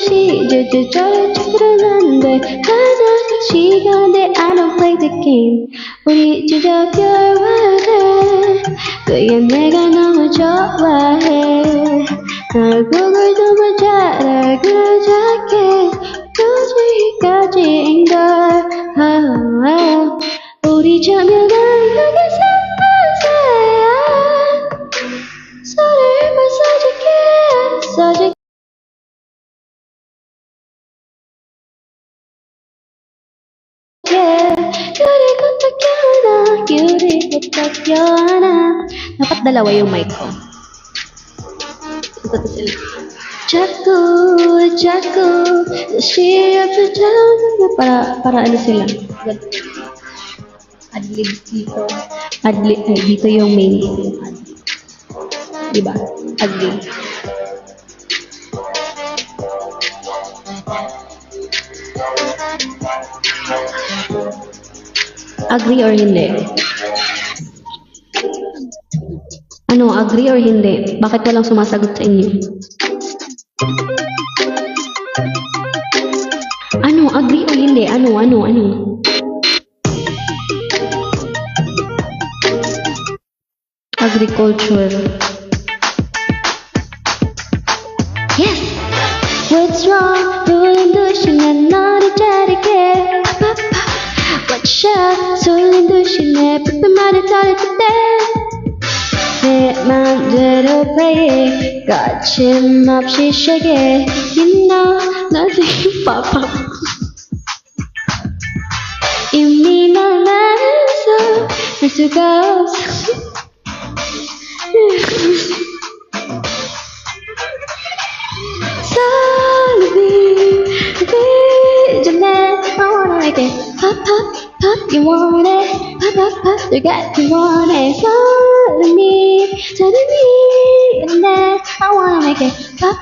시절처럼 가자 시간대 I don't play the game 우리 진짜 pure water 그게 내가 너무 좋아해 날 그걸 너무 잘 알고 작게 거지까지인 걸 우리 자명하게 살아서야 서로를 써줄게 kuriku takyana dapat dalawa yung mic ko ito sila Jaco siya para ano sila adlib dito adlib ay dito yung main diba adlib agree or hindi? Ano, agree or hindi? Bakit walang sumasagot sa inyo? Ano, agree or hindi? Ano? Agriculture. Yes! What's wrong? Revolution and not a charity. Watcha 솔루션에 불편만을 따를 때 내 맘대로 play 거침없이 shake it You know nothing pop 이미 널 알아서 할 수가 없어 I wanna make it pop, you want it pop, you got you want it suddenly, and then I wanna make it pop,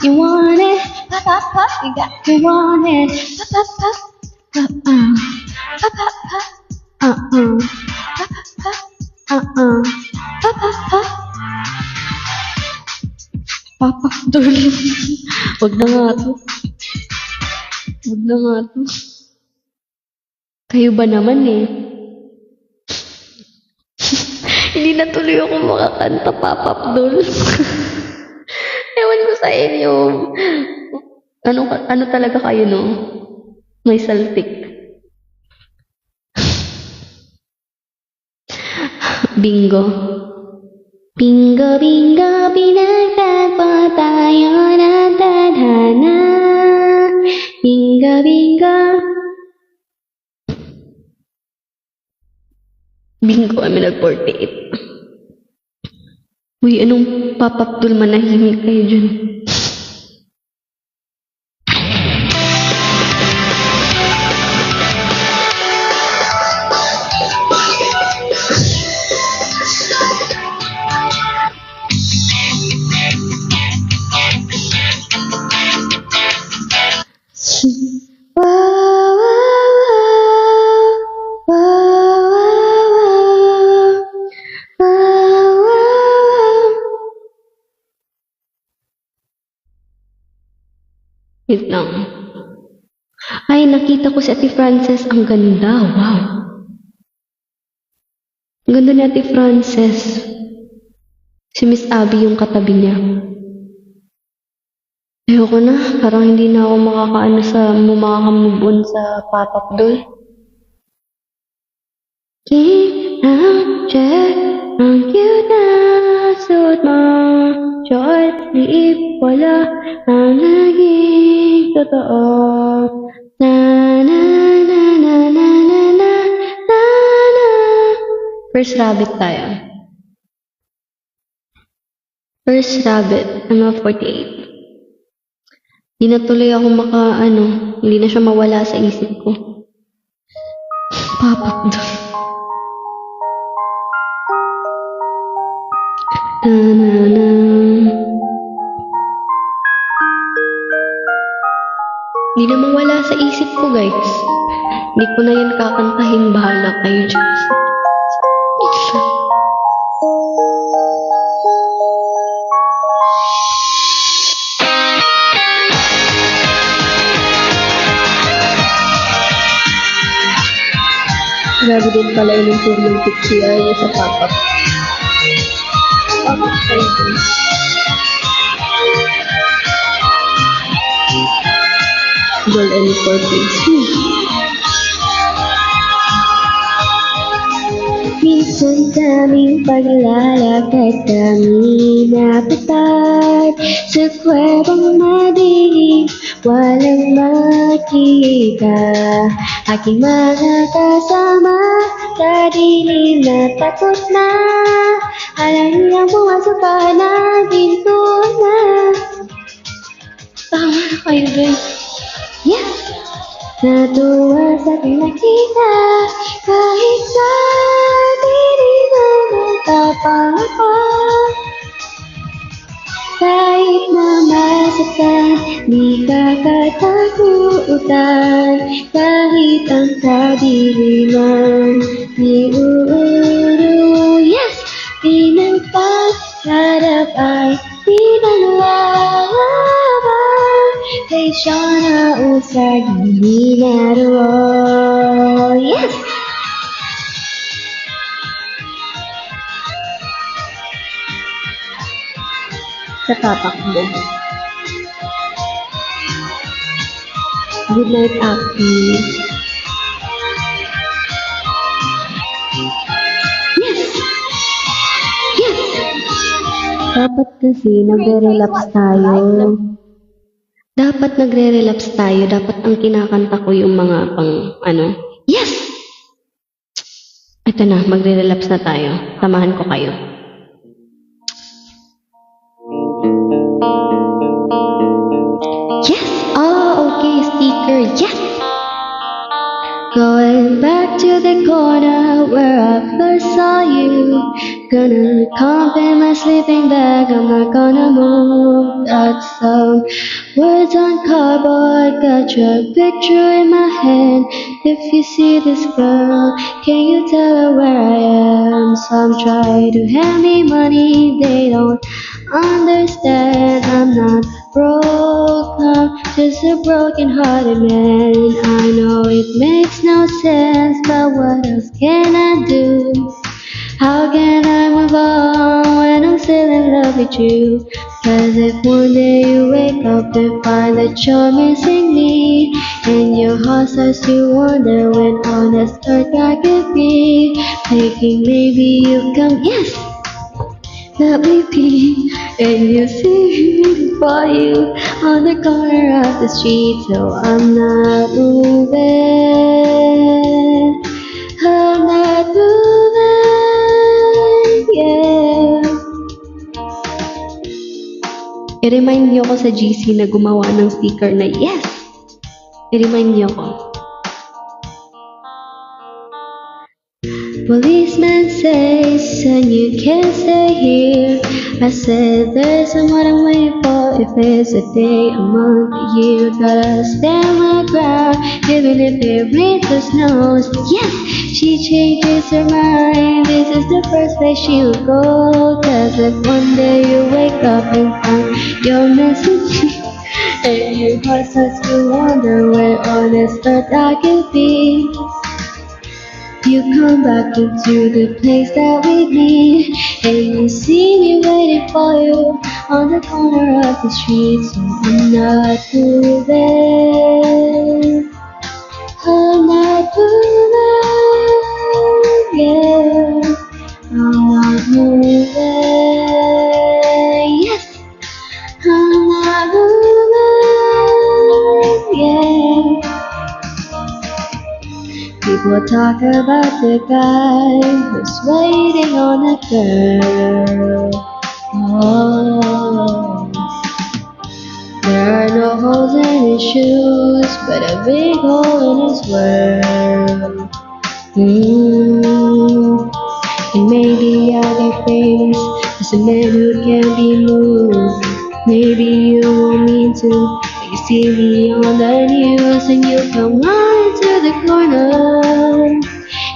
you want it pop, you got you want it pop, Papa, wag na nga to. Kayo ba naman eh? Hindi na tuloy ako makakanta, Papa Abdul. Ewan ko sa inyo. Ano talaga kayo, no? May saltik. Bingo. Bingo, pinagtagpo tayo ng tadhana. Bingo. Bingo kami nag-48. Uy, anong Papa Abdul, manahimik kayo dyan? Wait lang. Ay, nakita ko si Ate Frances. Ang ganda. Wow. Ang ganda ni Ate Frances. Si Miss Abby yung katabi niya. Ayoko na. Parang hindi na ako makakamove on sa Papa Abdul. Ang cute na suot mo. Short sleeve, wala ang naging totoo. First rabbit tayo. First rabbit, ano, 48. Di na tuloy ako hindi na siya mawala sa isip ko. Papa Abdul. Hindi na mawala sa isip ko, guys. Hindi ko na yan kakantahin. Bahala kayo dyan. Grabe din pala yung picture niya sa pop-up. Pop-up photo. Gold and purpose. Minsan kaming paglalakad kami napatag sa kwebang madilim, walang makita. Aking mga kasama, kadilim na takot na. Alam niyang pumasok pa natin ko na. Tama na kayo guys. Yes! Natuwa sa aking nakita, kahit sa dilim na matapang ako. Kahit na masaktan, di ka katakutan. Kahit ang kadiliman, di uuro. Yes! Di ng pagharap ay di naglalaban. Kay siya na usag, hindi naroon. Yes! Sa tatakbo. Good night, Aki. Yes! Yes! Dapat kasi nagre-relapse tayo. Dapat nagre-relapse tayo. Dapat ang kinakanta ko yung mga pang ano. Yes! Ito na, magre-relapse na tayo. Samahan ko kayo. Yes! Oh, okay, sticker. Yes! Going back to the corner where I first saw you. Gonna comp in my sleeping bag, I'm not gonna move. Got some words on cardboard, got your picture in my hand. If you see this girl, can you tell her where I am? Some try to hand me money, they don't understand. I'm not broke, I'm just a broken-hearted man. I know it makes no sense, but what else can I do? How can I move on when I'm still in love with you? Cause if one day you wake up and find that you're missing me, and your heart starts to wonder when on this earth I could be, thinking maybe you come, yes! That may be, and you see me for you on the corner of the street, so I'm not moving, I'm not moving, yeah. I-remind niyo ko sa GC na gumawa ng sticker na yes! I-remind niyo ko. Policeman says, son, you can't stay here. I said, there's someone I'm waiting for. If it's a day, a month, a year, gotta stand my ground, even if it rains or snows. Yes, she changes her mind. This is the first place she'll go. Cause if one day you wake up and find your message, and your heart starts to wonder where on this earth I could be, you come back into the place that we meet, and you see me waiting for you on the corner of the street. So I'm not moving, I'm not moving, yeah. I'm not moving, yes. I'm not moving, yeah. People talk about the guy who's waiting on a girl. Oh, there are no holes in his shoes, but a big hole in his world. And maybe I'll be famous as a man who can be moved. Maybe you won't mean to, but you see me on the news and you come right to the corner,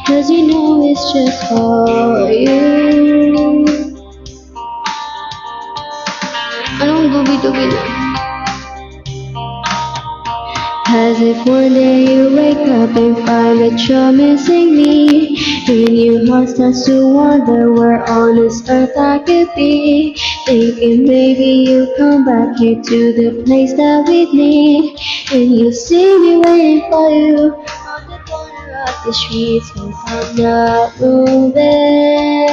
cause you know it's just for you. Anong dubi-dubi na? As if one day you wake up and find that you're missing me, and your heart starts to wonder where on this earth I could be. Thinking maybe you'll come back here to the place that we need, and you'll see me waiting for you on the corner of the street. So I'm not moving,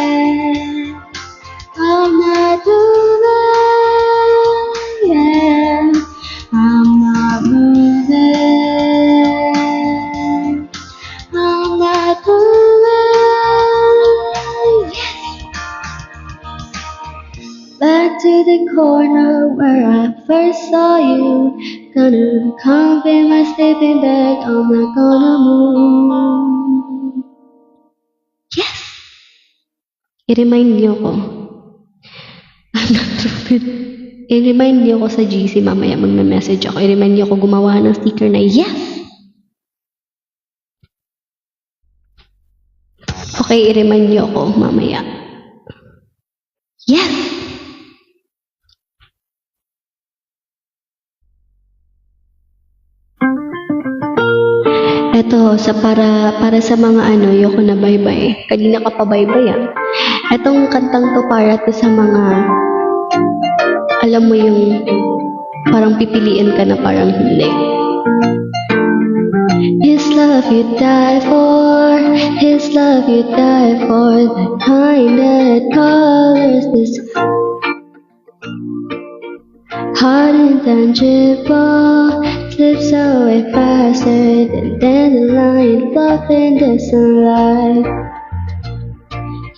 I'm not moving, yeah. I'm not moving, I'm not moving. Back to the corner where I first saw you. Gonna come in my sleeping bag, I'm not gonna move. Yes! I-remind niyo ko. I'm not stupid. I-remind niyo ko sa GC mamaya magme-message ako. I-remind niyo ko gumawa ng sticker na yes! Okay, i-remind niyo ako mamaya. Yes! Eto, para sa mga yoko na bye-bye. Kanina ka pa bye-bye ah. Etong kantang to para to sa mga, alam mo yung parang pipiliin ka na parang hindi. His love you die for, his love you die for, the kind that colors this heart intangible, slips away faster than dandelion love in the sunlight.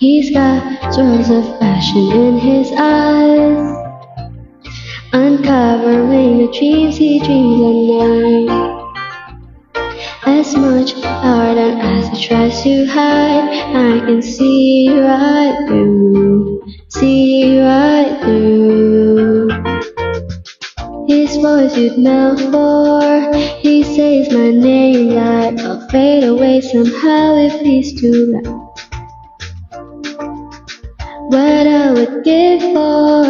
He's got swirls of passion in his eyes, uncovering the dreams he dreams at night. As much harder as he tries to hide, I can see right through, see right through. His voice you'd melt for, he says my name like I'll fade away somehow if he's too loud. What I would give for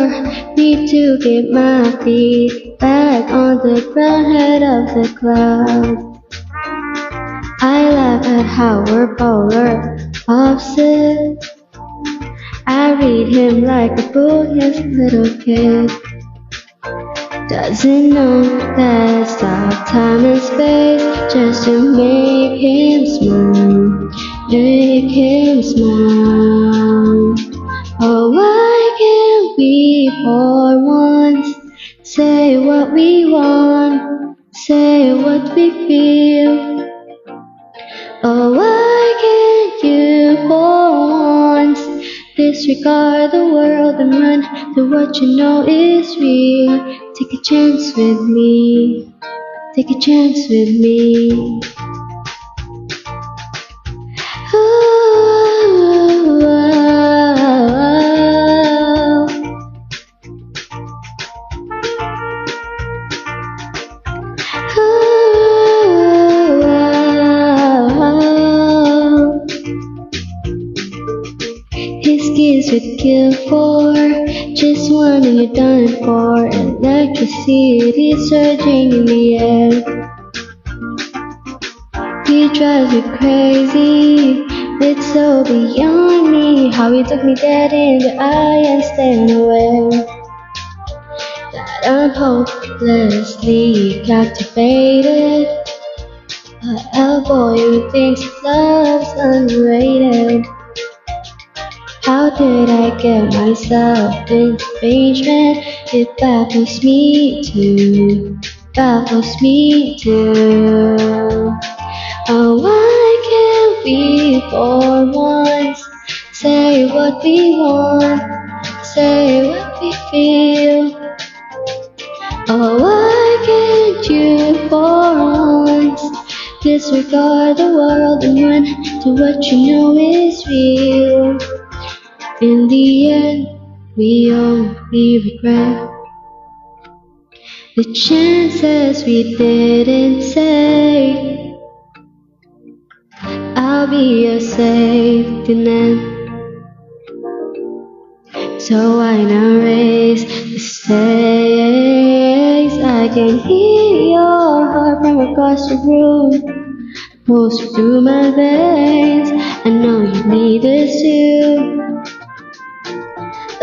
me to get my feet back on the ground, head of the clouds. I laugh at how we're polar opposites. I read him like a book as a little kid. Doesn't know that stop time and space just to make him smile, make him smile. Oh, why can't we for once say what we want, say what we feel? Oh, why can't you for once disregard the world and run to what you know is real? Take a chance with me, take a chance with me. Ooh, his kiss would kill for just one and you're done for. Electricity surging in the air. He drives me crazy. It's so beyond me how he took me dead in the eye and staying away. That I'm hopelessly captivated by a boy who thinks love's underrated. How did I get myself in this arrangement? It baffles me too, baffles me too. Oh, why can't we for once say what we want, say what we feel? Oh, why can't you for once disregard the world and run to what you know is real? In the end, we only regret the chances we didn't say. I'll be your safety net. So why not raise the stakes? I can hear your heart from across the room, pulse through my veins. I know you need this too.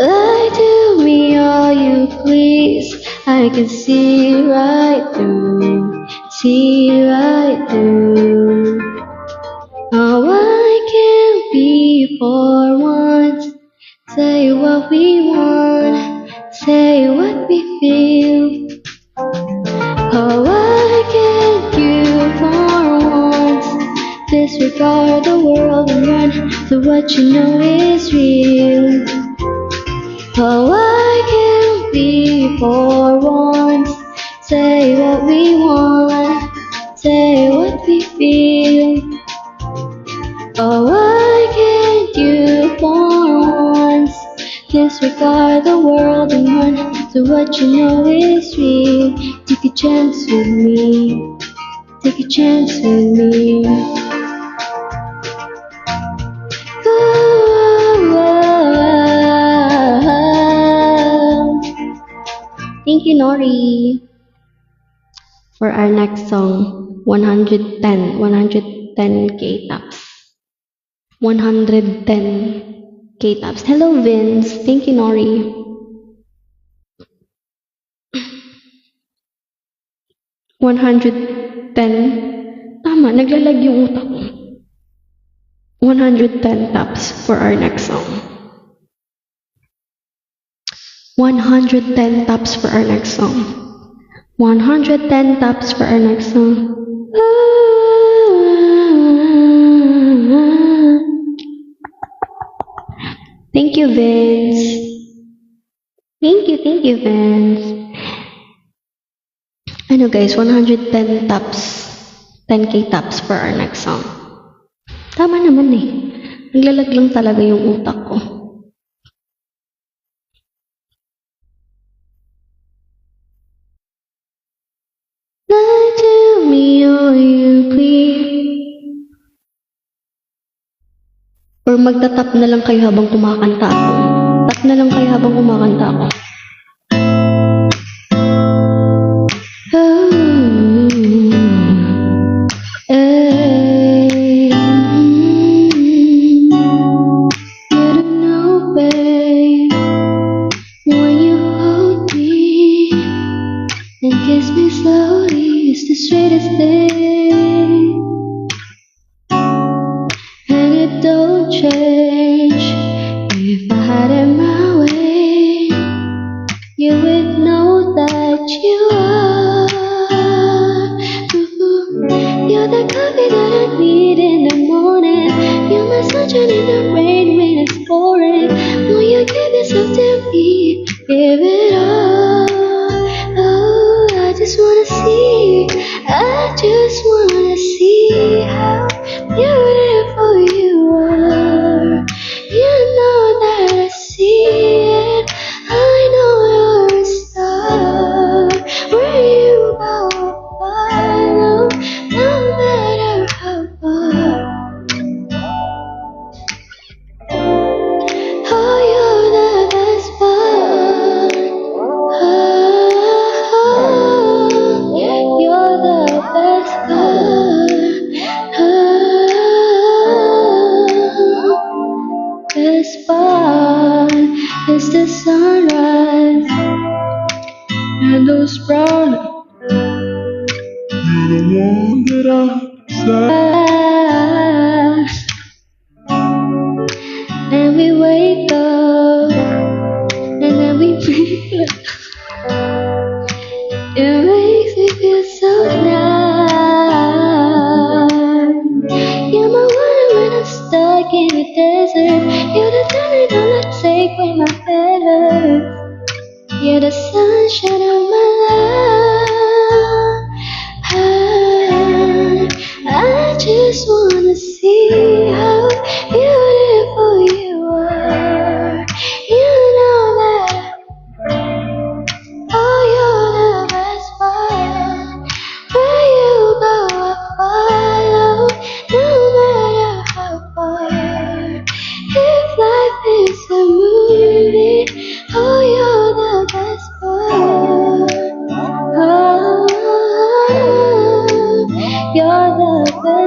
Lie to me all you please. I can see right through, see right through. Oh, I can't be for once. Say what we want, say what we feel. Oh, why can't you for once disregard the world and run to what you know is real? Oh, why can't we for once say what we want, say what we feel? Oh, why can't you for once disregard the world and run to what you know is real? Take a chance with me, take a chance with me. Thank you, Nori. For our next song, 110K taps. 110K taps. Hello, Vince. Thank you, Nori. 110. Tama, naglalag yung utak ko. 110 taps for our next song. 110 taps for our next song. 110 taps for our next song. Thank you, Vince. Thank you, Vince. Ano guys, 110 taps. 10K taps for our next song. Tama naman eh. Naglalag lang talaga yung utak ko. Lie to me all you please. Or magtatap na lang kayo habang kumakanta ako. Tap na lang kayo habang kumakanta ako. Kiss me slowly, it's the sweetest thing. And it don't change. If I had it my way, you would know that you are. You're the coffee that I need in the morning. You're my sunshine in the rain when it's pouring. Will you give yourself to me? Give it all. Oh, I just wanna see how beautiful you are. You know that I see it. I know you're a star. Where you go, I follow, no matter how far. Oh, you're the best part. You're the best part. Best part is the sunrise and those brown that and we wake up and then we feel it makes me feel so nice.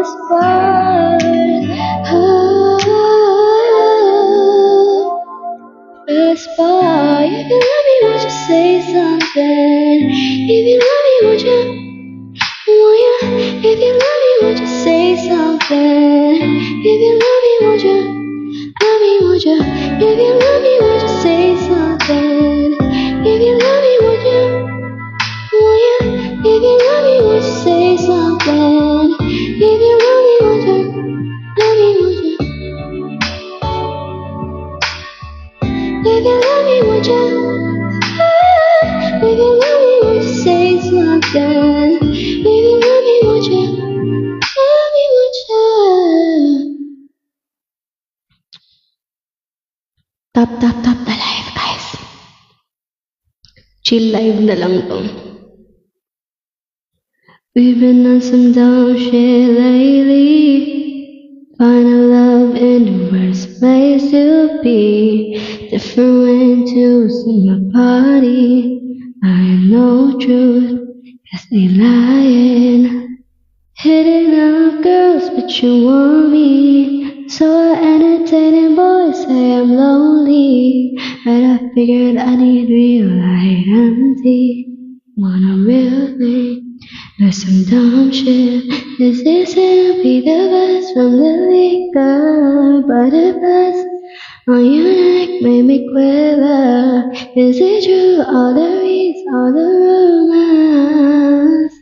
this part. Best part. If you love me, won't you say something? If you love me, won't you? Won't you? If you love me, won't you say something? If you love me, won't you? Love me, won't you? If you love me, won't you say something? If you love me, won't you? Won't you? If you love me, won't you say something? If you love me, won't you? Love me, won't you? If you love me, won't you? If you love me, won't you say something? If you love me, won't you? Love me, won't you? Tap na live, guys. Chill live na lang to. We've been on some dumb shit lately. Find a love in the worst place to be. Different way to see my body. I know truth, cause they lying. Hitting up girls, but you want me. So I entertaining boys say I'm lonely. But I figured I need real identity. Want a real thing. There's some dumb shit. Is this gonna be the best from the liquor? But it best on your neck made me quiver. Is it true? All the reads, all the rumors.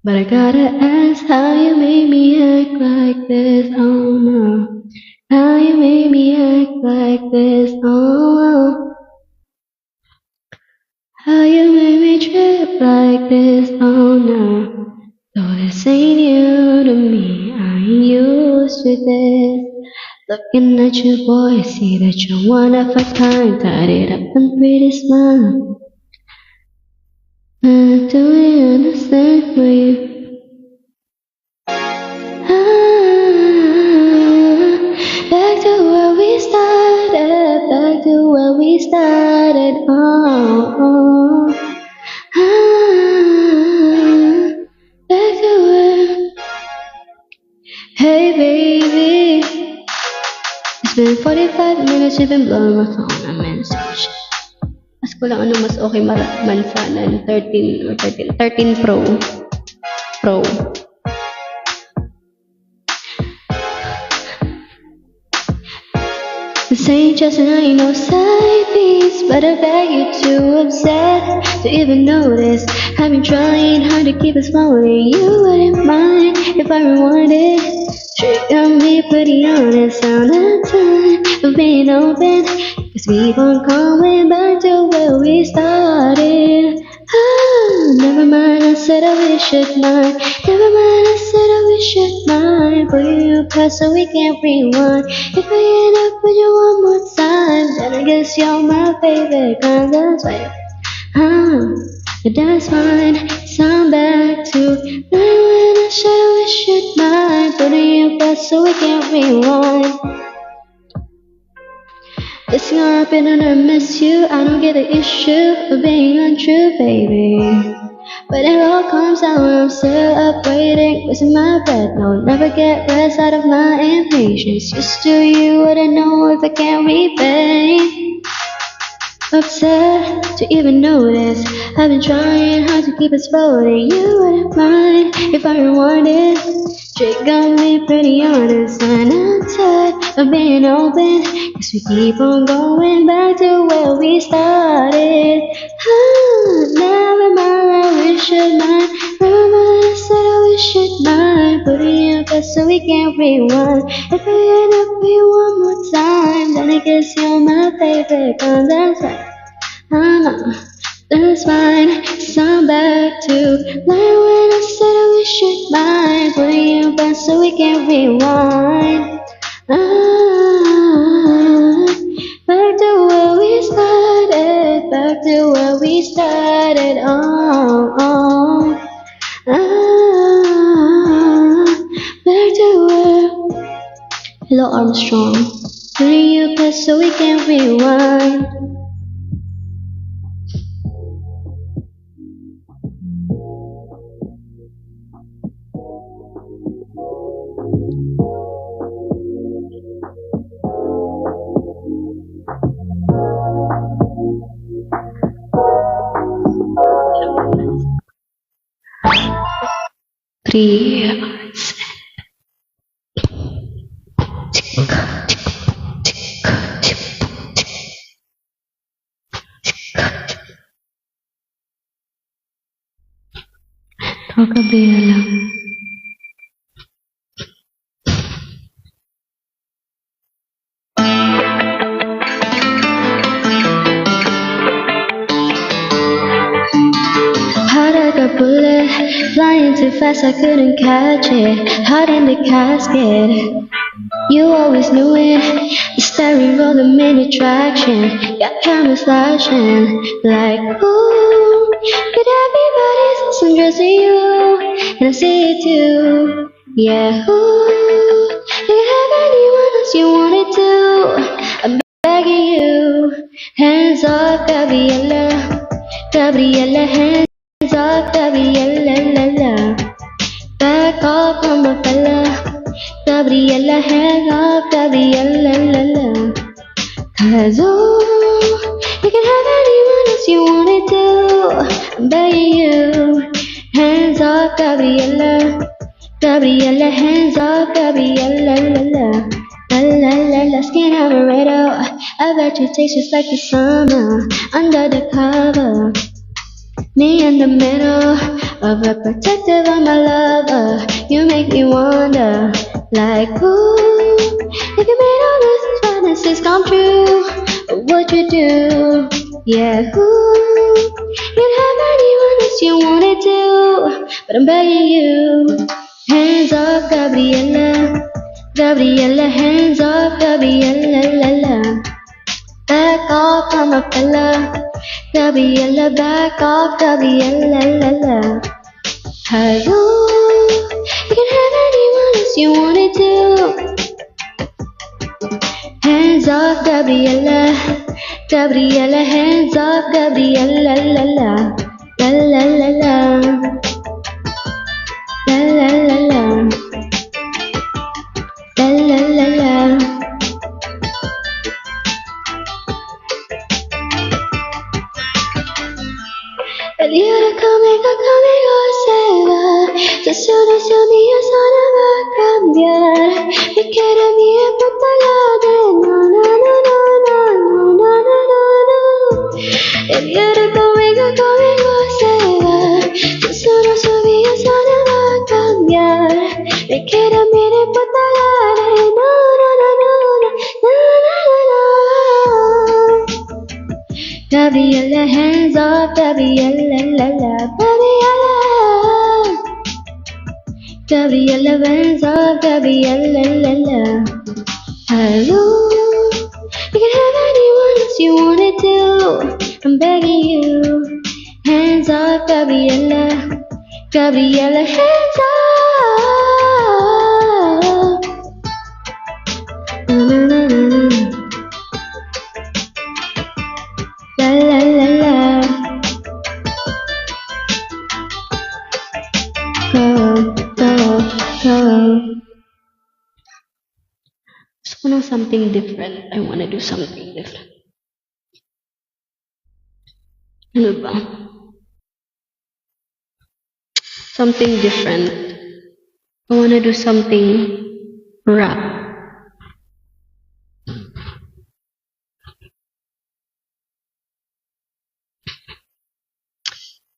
But I gotta ask how you made me act like this. Oh no. How you made me act like this. Oh no. How you made me trip like this, oh no. Though this ain't new to me, I ain't used to this. Looking at you, boy, see that you're one of a kind. Tied it up and pretty smile. I don't understand for you. Back to where we started, back to where we started. Back to where. Hey baby, it's been 45 minutes, you've been blowing my phone. I'm message. Ask ko lang ano mas okay mansanan, 13 or 13 Pro. Pro. This ain't just an no side piece, but I beg you to obsess to even notice. I've been trying hard to keep it small, and you wouldn't mind if I rewind it. Trick on me, pretty honest on the time of being open, cause we keep on coming back to where we started. Never mind, I said I wish it might. Never mind, I said I wish it might. Put you past so we can't rewind. If I end up with you one more time, then I guess you're my favorite kind. That's right. But that's fine. So I'm back to when I said I wish it might. Put you past so we can't rewind. This thing happen and I miss you. I don't get the issue of being untrue, baby. But it all comes out when I'm still up waiting, wasting my breath. No, never get rest out of my impatience. Used to you wouldn't know if I can't repay. Upset to even notice. I've been trying hard to keep it floating. You wouldn't mind if I rewind it. Trick got me pretty honest, and I'm tired of being open, cause we keep on going back to where we started. Never mind, I wish it might. Never mind, I said I wish it might. Put it in fast so we can't rewind. If I end up with you one more time, then I guess you're my favorite kind. That's right. That's fine, so I'm back to like when I said I wish it might. Putting you back so we can rewind. Back to where we started, back to where we started. Back to where. Hello Armstrong. Putting you back so we can rewind. 3 Gabriela lang. Heart like a bullet, flying too fast, I couldn't catch it. Heart in the casket, you always knew it. The steering wheel, the main attraction, got cameras flashing like ooh. But everybody's undressing you, and I see it too. Yeah, ooh. You can have anyone else you wanted to. I'm begging you, hands off, Gabriela, Gabriela, hands off, Gabriela, la la. Back off from my fella, Gabriela, hands off, Gabriela, la la. 'Cause ooh, you can have anyone else you wanted to. I'm begging you, hands off, Gabriela, Gabriela, hands off, Gabriela, la la. La la la la, skin amaretto. I bet you taste just like the summer under the cover. Me in the middle of a protective of my lover. You make me wonder, like ooh, if you made all these fantasies come true, what would you do? Yeah, ooh, you'd have anyone else you wanted to, but I'm begging you, hands off, Gabriela, Gabriela, hands off, Gabriela, la la. Back off from my fella, Gabriela, back off, Gabriela, la la. 'Cause ooh, you can have anyone else you wanted to. Hands off, Gabriela, Gabriela, hands off, Gabriela, la la. La la la la. La la la la. La la la la. Peligro conmigo se va. Te suena si un día eso no va a cambiar. Me quiere mi puta la de no, no, no, no, no, no, no, no, no. Peligro conmigo se va. Te suena si un día eso no va a cambiar. Me quiere mi puta la de no, no, no, no, no, no, no, no. Gabriela, hands off, Gabriela, la la, Gabriela. Gabriela, hands off, Gabriela, la la. Hello, you can have anyone else you wanted to. I'm begging you, hands off, Gabriela, Gabriela, hands off. Na, na, na, na, na. La la la la. Go, go, go. Just wanna do something different. I wanna do something different. Ano ba? Something different. I wanna do something rap.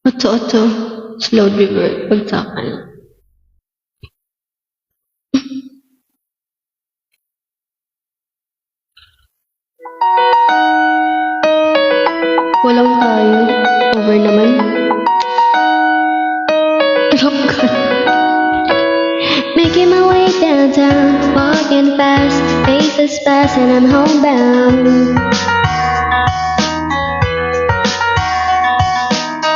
Oto, slow reverb, pagtakan. Walang tayo. Over naman. Making my way downtown, walking fast, faces fast, and I'm homebound.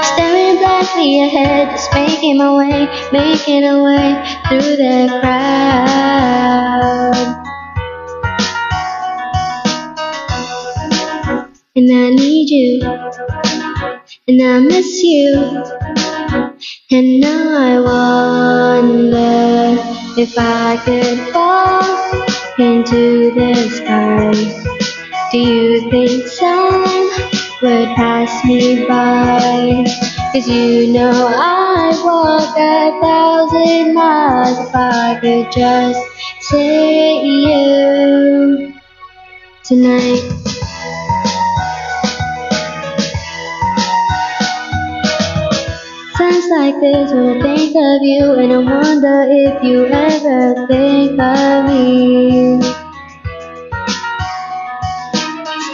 Staring blankly ahead, just making a way through the crowd. And I need you, and I miss you, and now I wonder if I could fall into the sky. Do you think sun would pass me by? 'Cause you know I'd walk 1,000 1,000 miles if I could just see you tonight. Times like this when I think of you, and I wonder if you ever think of me.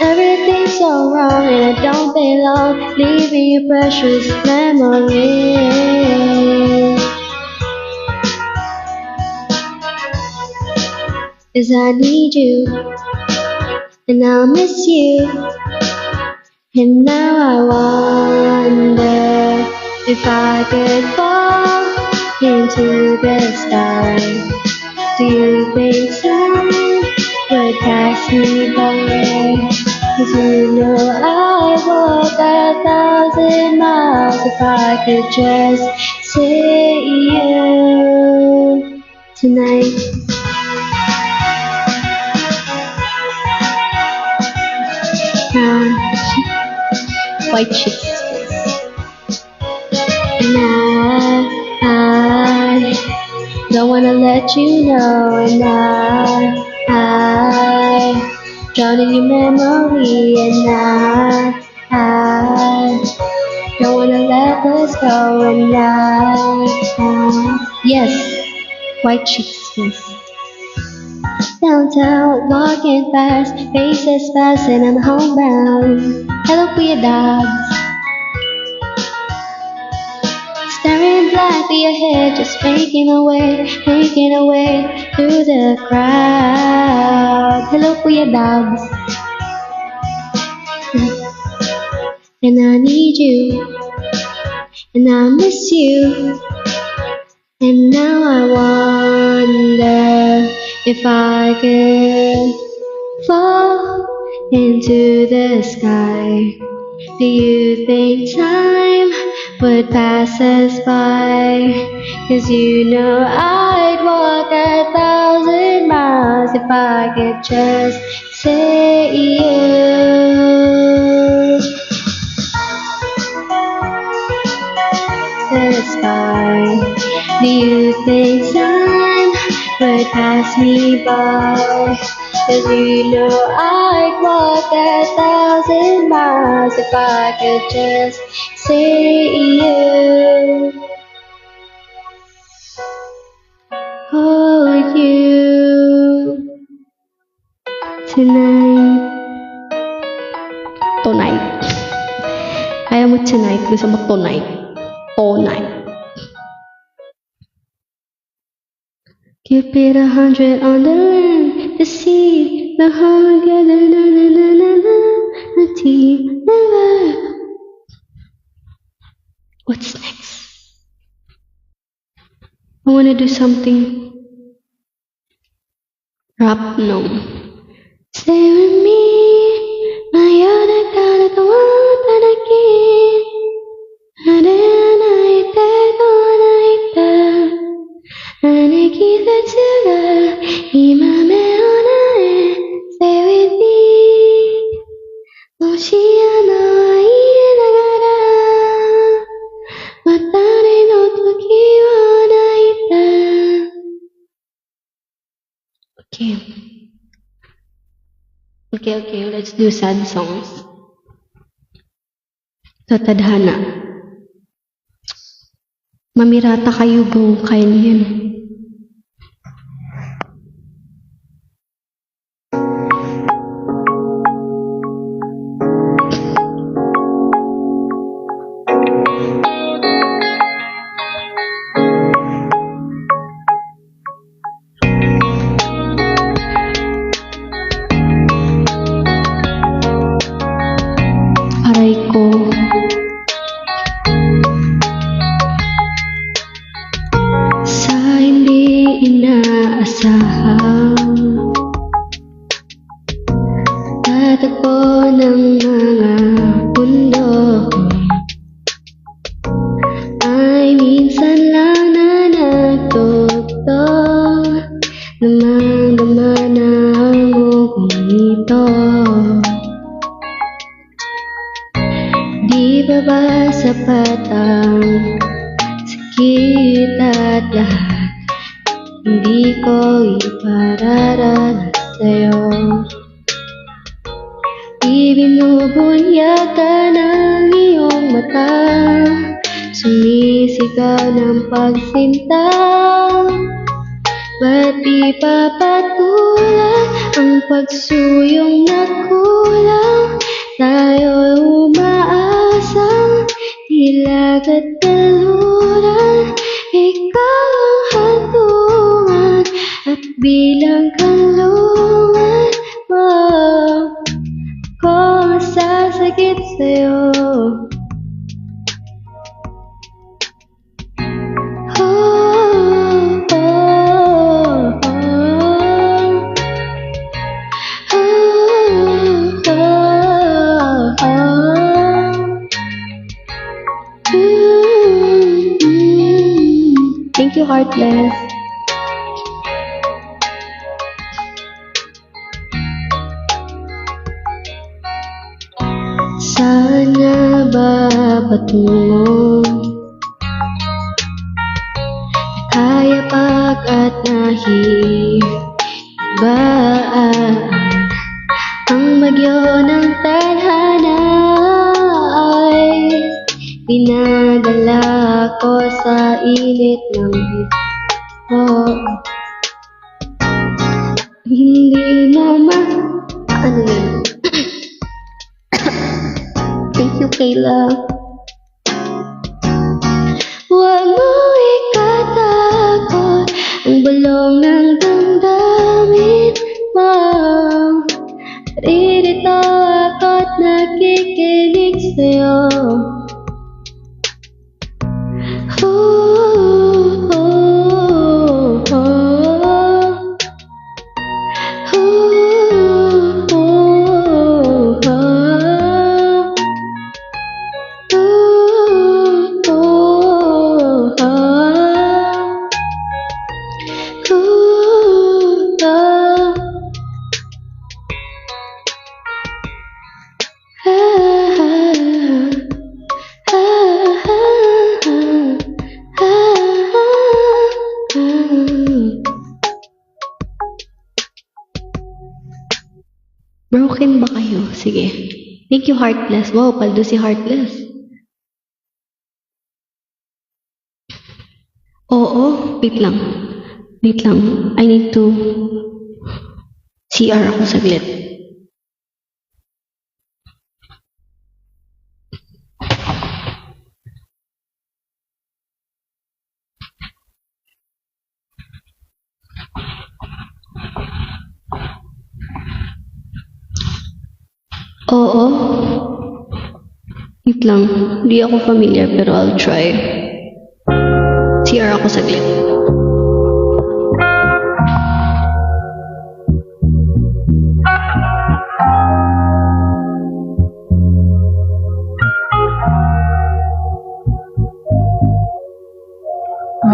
Everything's so wrong and I don't belong, leaving you precious memories. 'Cause I need you and I'll miss you, and now I wonder if I could fall into the sky. Do you think time would pass me by? 'Cause you know I'd walk 1,000 miles if I could just see you tonight. White chicks. And I don't wanna let you know, and I drown in your memory, and I don't wanna let this go, and yes, white chicks, yes. Downtown, walking fast, faces fast, and I'm homebound. Hello, Kuya Dogs. Staring black at your head, just making my way through the crowd. Hello, Kuya Dogs. And I need you, and I miss you, and now I wonder if I could fall into the sky. Do you think time would pass us by? 'Cause you know I'd walk 1,000 miles if I could just see you. The sky. Do you think time would pass me by? 'Cause you know I'd walk 1,000 miles if I could just see you. Hold you tonight. Tonight. Ayaw mo tonight, gusto mo tonight. Tonight. Keep it 100 on the land, the sea, the whole together, na na na na na, the tea, never. What's next? I wanna do something. Rap, no. Stay with me, now you're the kind of the one that I get. Stay with me. Okay, let's do sad songs. Sa tadhana. Mamirata kayo go kayo yan. Aray ko. Sa hindi inaasahan, tatagpo ng mga pundo ay minsan lang na nagtugtog, damang-dama na ang mukhang ito. Di ba sapat ang sakit at lahat hindi ko ipararanas sa'yo. Ibinubunyagan ng iyong mata, sumisigaw ng pagsinta. Ba't di papatulan ang pagsuyong na kulang? Tayo'y umaasang hilag at talunan. Ikaw ang hantungan at bilang kanlungan mo. Ko masasakit sa'yo. Thank you, Heartless. Saan nga ba patungo? Kaya pag at nahihibaan ang bagyo ng tadhana ay pinadala ko sa init ng hito. Hindi mo ano yun? Thank you, Kayla. Huwag mo ikatakot ang bulong ng damdamin mo. Ririto ako't nakikinig sa'yo. Broken ba kayo? Sige. Thank you, Heartless. Wow, paldo si Heartless. Oo, wait lang. Wait lang. I need to CR ako saglit. Oo. Wait lang. Hindi ako familiar pero I'll try. CR ako saglit.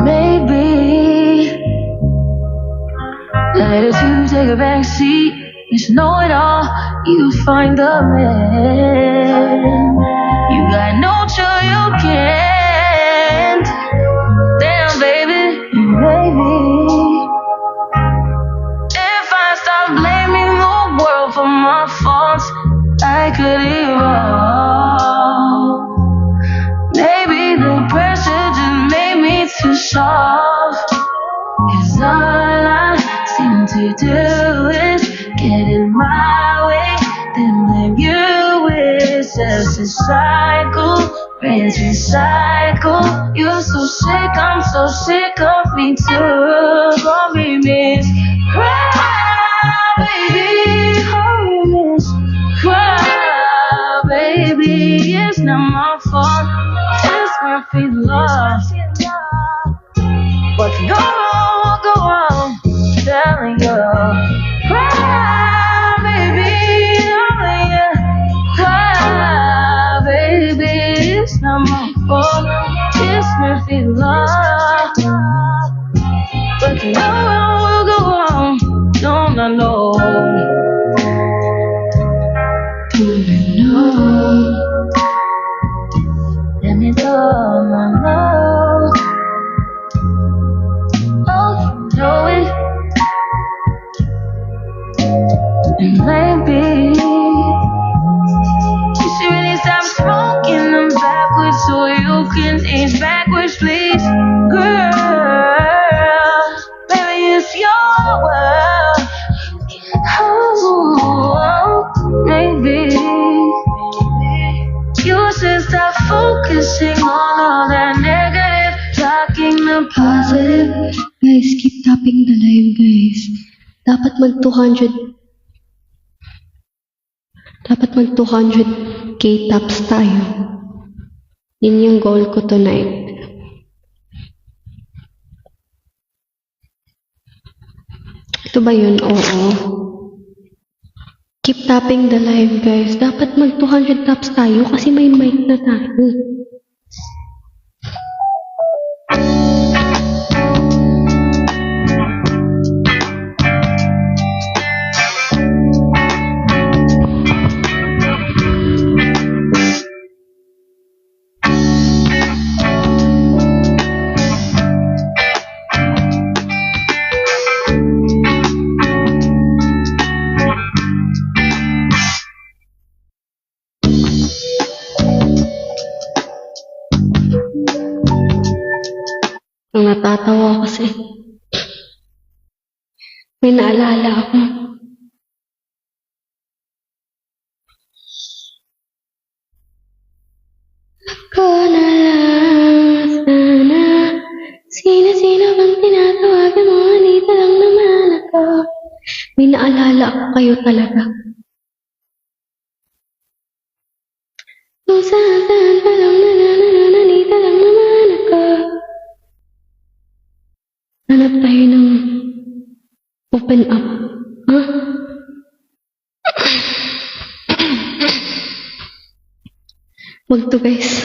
Maybe let us you take a back seat. Just know it all, you find the man. You got no choice, you can't. Damn, baby, baby. If I stop blaming the world for my faults, I could evolve. Maybe the pressure just made me too soft. 'Cause all I seem to do is get in my way, then blame you. It's just a cycle, rinse, recycle. You're so sick, I'm so sick of me too. Call me miss, cry, baby, oh miss, cry, baby. It's not my fault, it's my feet lost. But go on, telling you. Cry, baby, only you. Cry, baby, it's not my fault. It's my feet lost. But no, we'll go on. No, no, no. No. Let me go, no, no. And maybe you should really stop smoking them backwards so you can age backwards, please. Girl, maybe it's your world. Oh, maybe you should stop focusing on all that negative, talking the positive. Guys, keep tapping the live, guys. Dapat mag 200k taps tayo. Yun yung goal ko tonight. Ito ba yun? Oo. Keep tapping the live, guys. Dapat mag 200 taps tayo kasi may mic na tayo. Ang natatawa kasi may naalala ako. Ako na lang sana. Sino bang tinatawagan mo? Dito lang naman ako. May naalala ako kayo talaga. Kung saan pa lang nandito lang naman ako. Hanap tayo ng open up. Huh? Wag to, guys.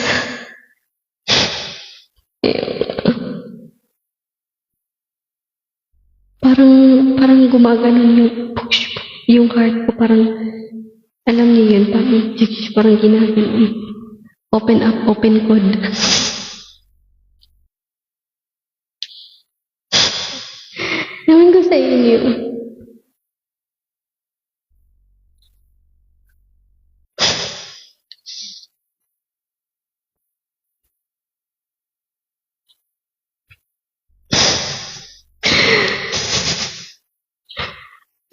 Parang gumaganon yung heart ko. Parang, alam niyo yun, parang ginaganon. Open up, open code. Naman ko sa inyo.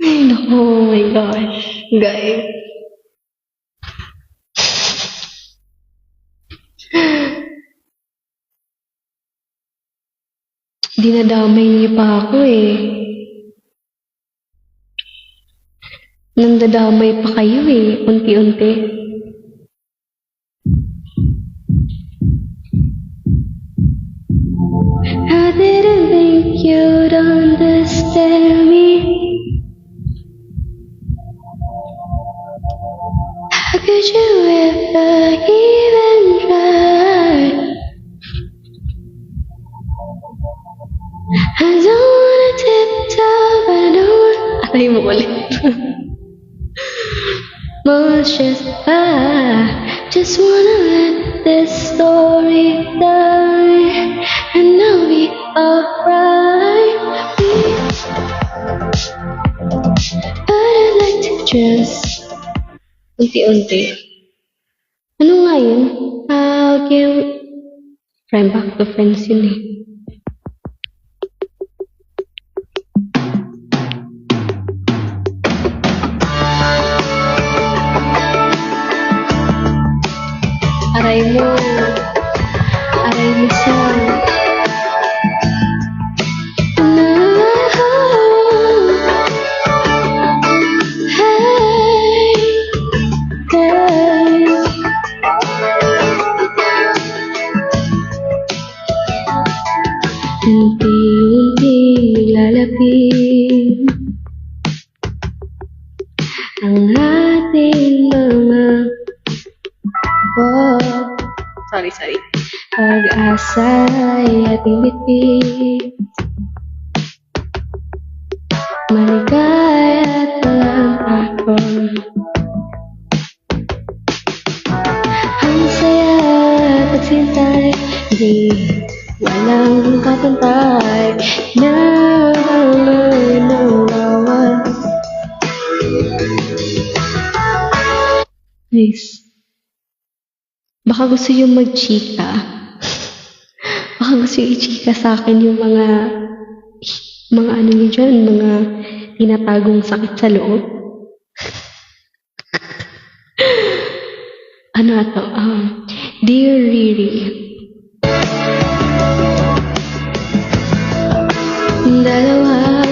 Ay, naku, oh my gosh, guys. Dinadamay niyo pa ako eh. Nandadamay pa kayo eh, unti-unti. I didn't think you'd understand me. How could you ever even try? I don't wanna tiptoe, but I don't want... Atay mo ulit. Most just just wanna let this story die, and I'll be alright. But I'd like to just unti-unti. Ano nga yun? How can we... Friend back to friends yun eh. Aray mo siya. Unti-unti naglalapit ang ating mga Sorry. Pag-asa'y ating bitbit, maligay at walang takot. Ang saya at pagsintay, di walang kapantay na nawawala. Nice. Baka gusto yung mag-chika. Baka gusto yung i-chika sa akin yung mga ano nyo dyan, mga tinatagong sakit sa loob. Ano to? Dear Riri, dalawa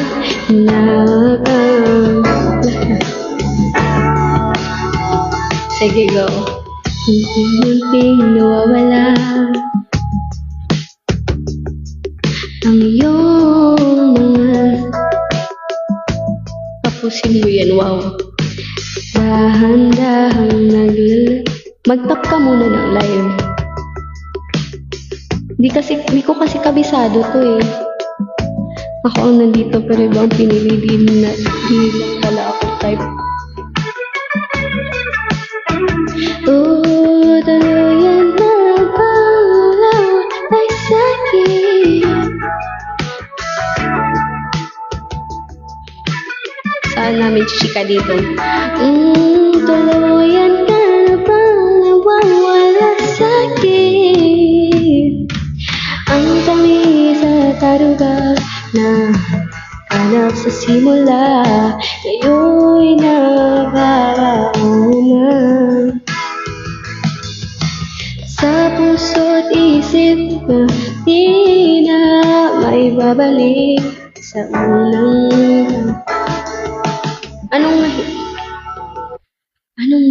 na sige, go. Unti-unting nawawala ang iyong mga tapusin mo yan, wow. Dahan-dahang mag-tap ka muna ng live. Hindi ko kasi kabisado to eh. Ako ang nandito pero ibang pinili din na di lang pala ako type. Tuluyan na palaw ay sakit. Saan namin chika dito? Tuluyan na palaw wala sakit. Ang tamis at taruga na hanap sa simula, ngayon'y nababaon na. Sa puso't isip na di na may babalik sa unang. Anong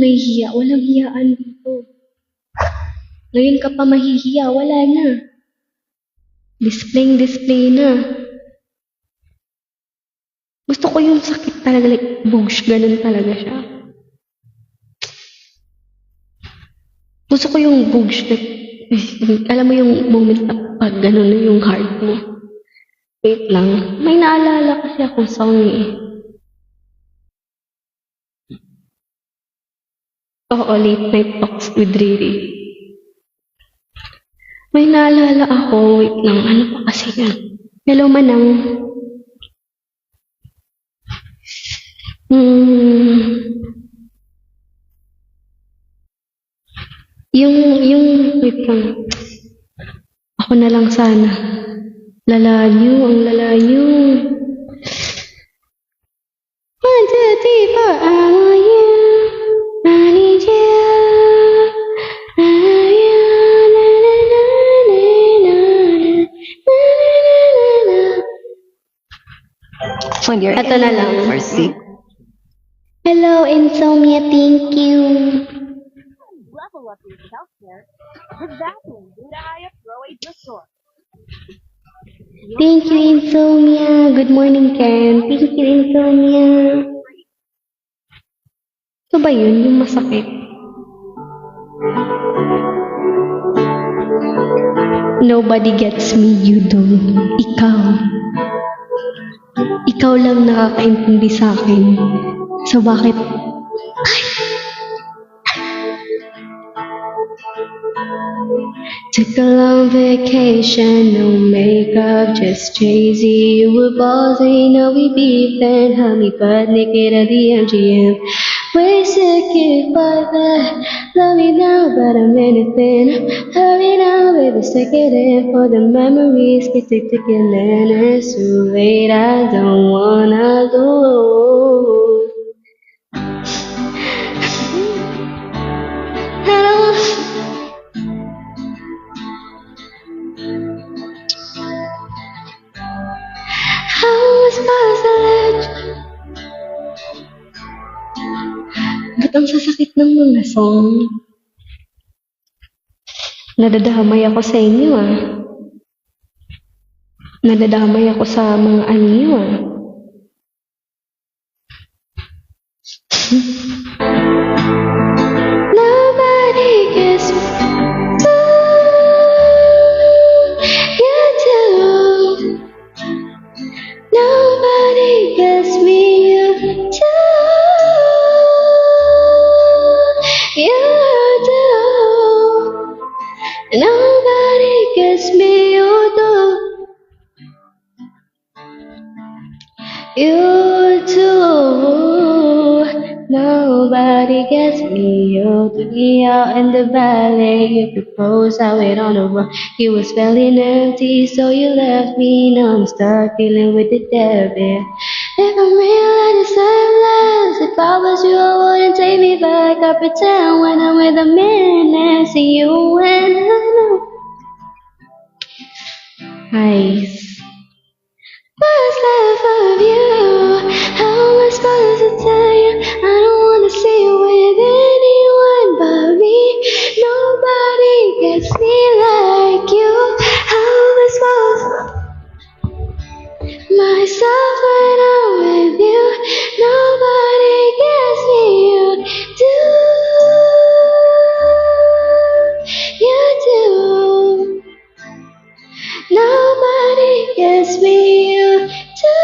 nahihiya? Walang hiyaan dito. Ngayon ka pa mahihiya, wala na. Display na. Gusto ko yung sakit talaga, like, bugs, ganun talaga siya. Gusto ko yung bugs, like, alam mo yung moment na pag ganun na yung heart mo. Wait lang, may naalala kasi akong song eh. Oo, Late Night Talks with Riri. May naalala ako, wait lang, ano pa kasi yan? Hello, Manang. Wait lang. Ako na lang sana. Lalayo, ang lalayo. 1, 2, 3, 4, I want you, I need you, I need you, na na na na na na na na. Ito na lang. Hello, Insomnia, thank you. Level up your self-care with Vaseline Buddha Aya Pro Age Restore. Thank you, Insomnia. Good morning, Ken. Thank you, Insomnia. Ito ba yun, yung masakit? Nobody gets me, you don't. Ikaw lang nakakaintindi sa akin. So bakit? Took a long vacation, no makeup, just crazy. You were ballsy, no we beef and honey, but naked at the MGM. Wasted kid, but love me now, but I'm anything. Hurry now, baby, stick it in for the memories. Get tick and then it's too late. I don't wanna lose. How was supposed to let you? Ba't ang sasakit ng mga song? Nadadamay ako sa inyo ah. Nadadamay ako sa mga anyo ah. Nobody gets me. You do. Nobody gets me. You do. You do. Nobody gets me. You do. You do. Nobody gets me. You took me out in the valley. You proposed, I wait on the road. You was feeling empty, so you left me. Now I'm stuck dealing with the devil. If I'm real, I deserve less. If I was you, I wouldn't take me back. I pretend when I'm with a man and see you when I know. Nice. What's left of you? How am I supposed to tell you? I don't wanna see you with anyone but me. Nobody gets me like you. How am I supposed to myself when I'm with you? Nobody gets me. You do. You do. Nobody gets me, you do.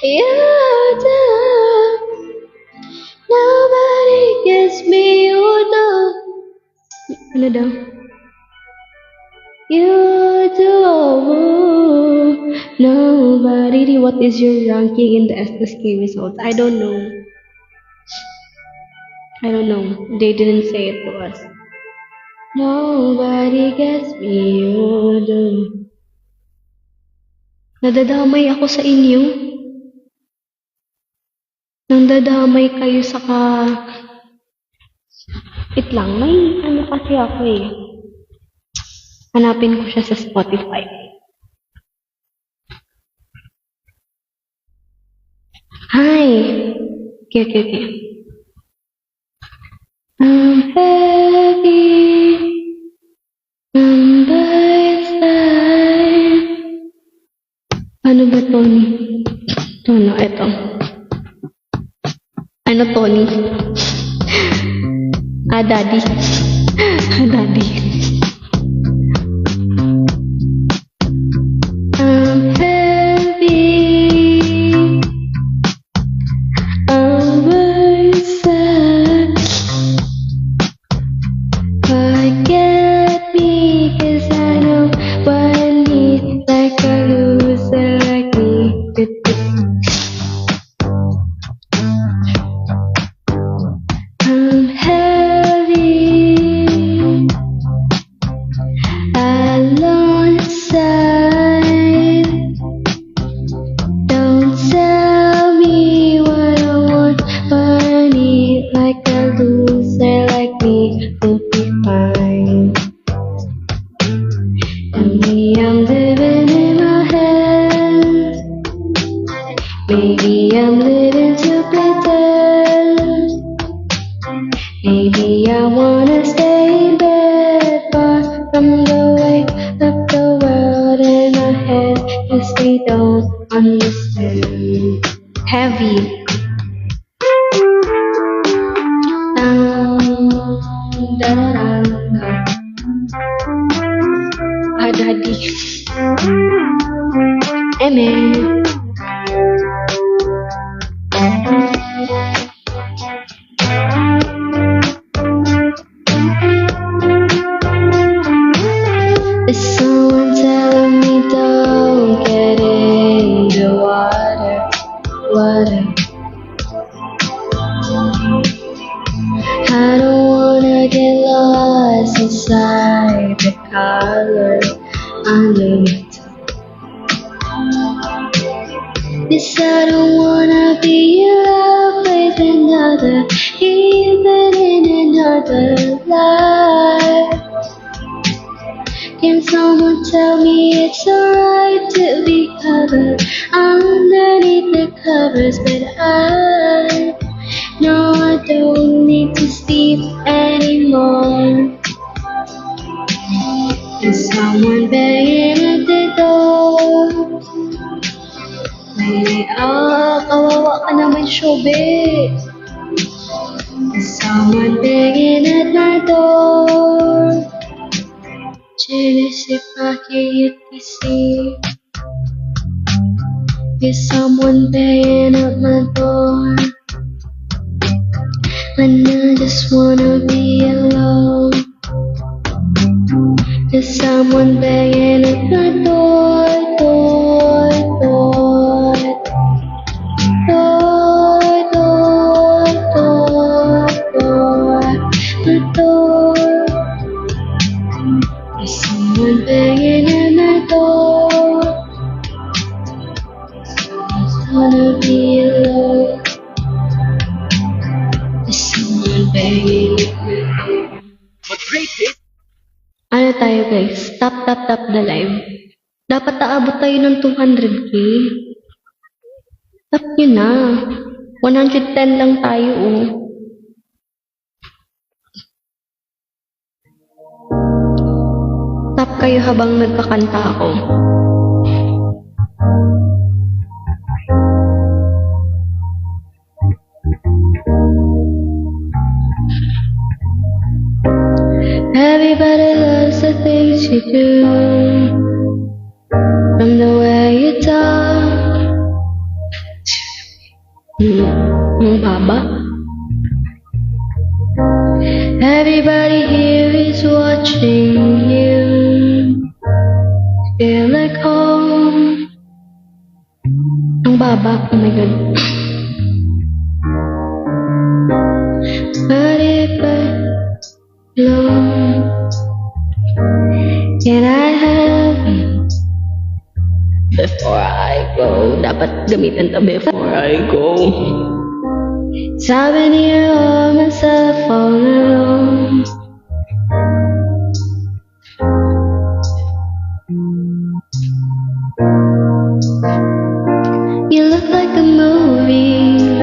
You do. Nobody gets me, you do. Ano daw? You do. Nobody. What is your ranking in the SSK results? I don't know. I don't know. They didn't say it to us. Nobody gets me, you do. Nadadamay ako sa inyo. Nandadamay kayo sa Wait lang, may ano kasi ako eh. Hanapin ko siya sa Spotify. Hi! Okay. I'm heavy. Ano ba, Tony? Ano, eto. Ano, Tony? Daddy. Daddy. I'm heavy. I'm very sad. Forget me, 'cause I know what I need, like a loser like me. I'm heavy, alone inside. Don't tell me what I want, what I need, like a loser like me will be fine. And me, I'm living in my head. Maybe I'm living to pretend. Maybe I wanna stay in bed, far from the weight of the world in my head, 'cause they don't understand. Heavy. Daddy. Amen. Is someone telling me don't get in the water? I don't wanna get lost inside the color underneath. Yes, I don't wanna be in love with another, even in another life. Can someone tell me it's alright to be covered underneath the covers? But I know I don't need to sleep anymore. Is someone banging at the door? Maybe, kawawa ka naman, Shobe. Is someone banging at my door? Je ne sais pas qui est ici. Is someone banging at my door? And I just wanna be alone. Is someone banging at my door? guys. Tap the live. Dapat aabot tayo ng 200k. Tap nyo na. 110 lang tayo, oh. Tap kayo habang nagkakanta ako. Everybody loves the things you do, from the way you talk. Ang baba. Everybody here is watching you. Feel like home. Ang baba. Oh my God. But if I alone, can I have you before I go? Dapat gamitan to before I go. Sabi niya all myself all alone. You look like a movie.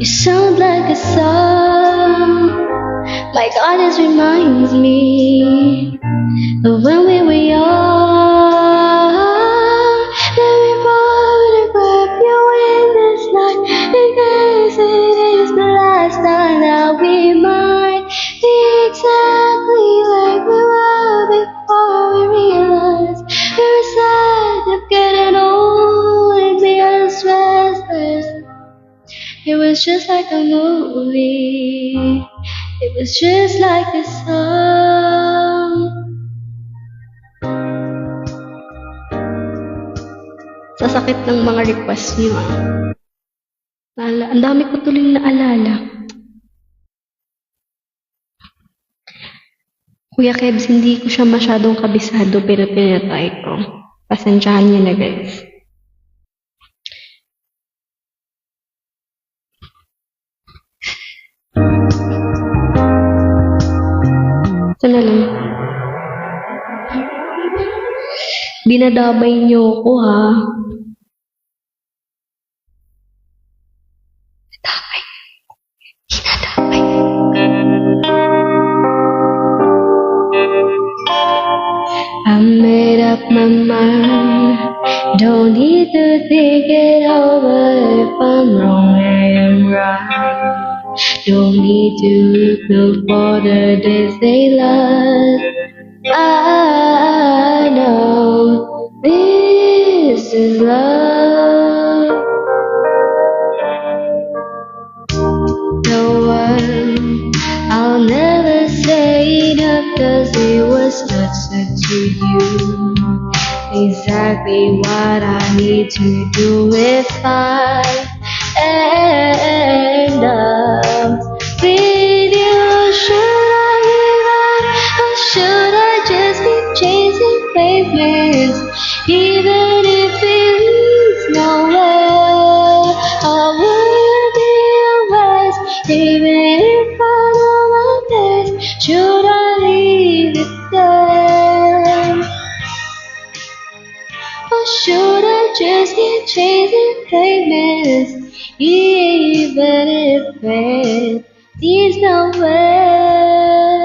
You sound like a song. My God, this reminds me of when we were young. Let me photograph you in this light, in case it is the last time that we might be exactly like we were before we realized we were sad of getting old and being restless. It was just like a movie. It was just like a song. Sa sakit ng mga request niyo, ang dami ko tuloy naalala. Kuya Kebs, hindi ko siya masyadong kabisado pero pinatay ko. Pasensyahan niyo na, guys. Ito na lang. Dinadabay niyo ko, ha? Dinadabay. Dinadabay. I made up my mind. Don't need to think it over. If I'm wrong, I am right. Don't need to look no further, they say love. I know this is love. No one, I'll never say enough, 'cause it was not said to you. Exactly what I need to do if I end up with you. Should I give up, or should I just keep chasing pavements, even if it leads nowhere? I wanna be your west, even if I know my best. Should I leave it there, or should I just keep chasing pavements, even if it leads nowhere?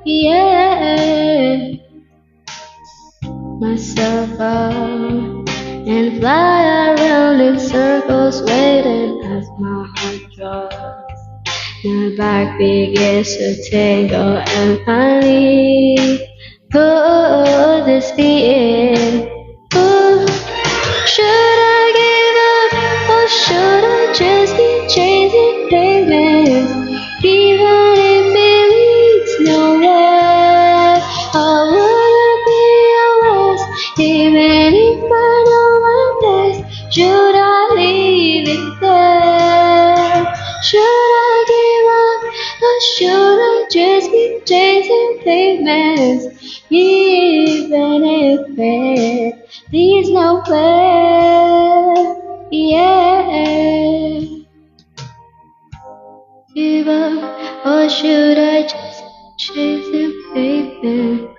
Yeah. Myself up and fly around in circles, waiting as my heart drops. My back begins to tangle and finally put this beat in. Ooh, should I give up, or should I just keep chasing pavements, even if it leads nowhere? I wanna be your west, even if I know my best. Should I leave it there? Should I give up, or should I just keep chasing pavements, even if it leads nowhere? Yeah. Give up, or should I just chase the pavement,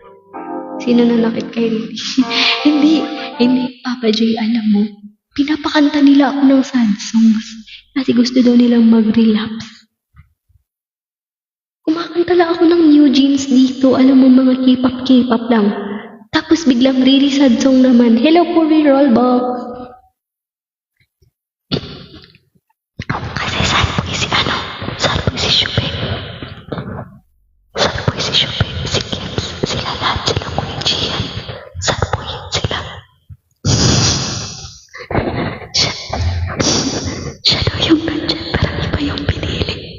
Sino nanakit kay Ricky? Hindi, Papa J, alam mo, pinapakanta nila ako ng sad songs kasi gusto daw nilang mag-relapse. Kumakanta lang ako ng New Jeans dito, alam mo, mga K-pop lang. Tapos biglang really sad song naman. Hello po, Rollbox. Kasi sad boy si ano? Sad boy si Shupe. Sad boy si Shupe. Si Kims. Sila lahat. Sila Kuya Gian. Sad boy yun sila. Siya daw yung nandyan. Parang iba yung pinili.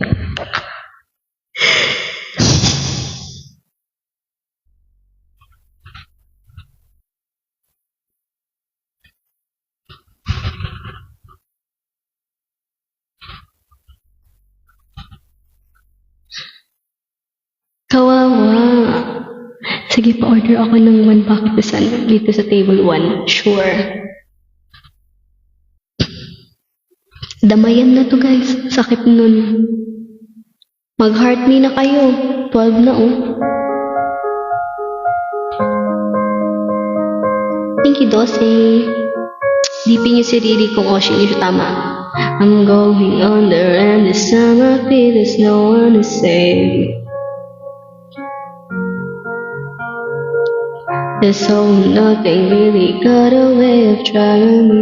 Kawawa. Sige, pa-order ako ng 1 packet na sandwich dito sa table 1. Sure. Damayan na to, guys. Sakit nun. Mag-heart me na kayo. 12 na, oh. Thank you, Dose. Dipin niyo si Riri kung Oshi niyo siya tama. I'm going under and this time I feel there's no one to save. This whole nothing really got a way of trying me.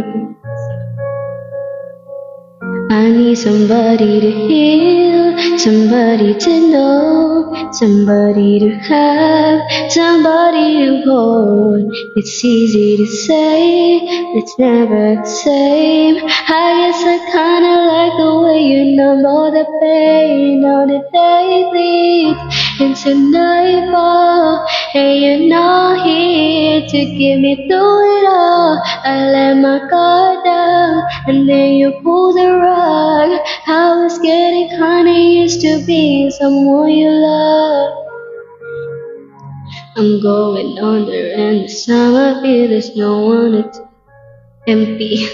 I need somebody to heal, somebody to know, somebody to have, somebody to hold. It's easy to say, it's never the same. I guess I kinda like the way you numb all the pain on the day bleeds into nightfall, and you're not here to get me through it all. I let my guard down, and then you pull the rug. I was getting kinda used to being someone you love. I'm going under, and this time I feel there's no one. It's empty.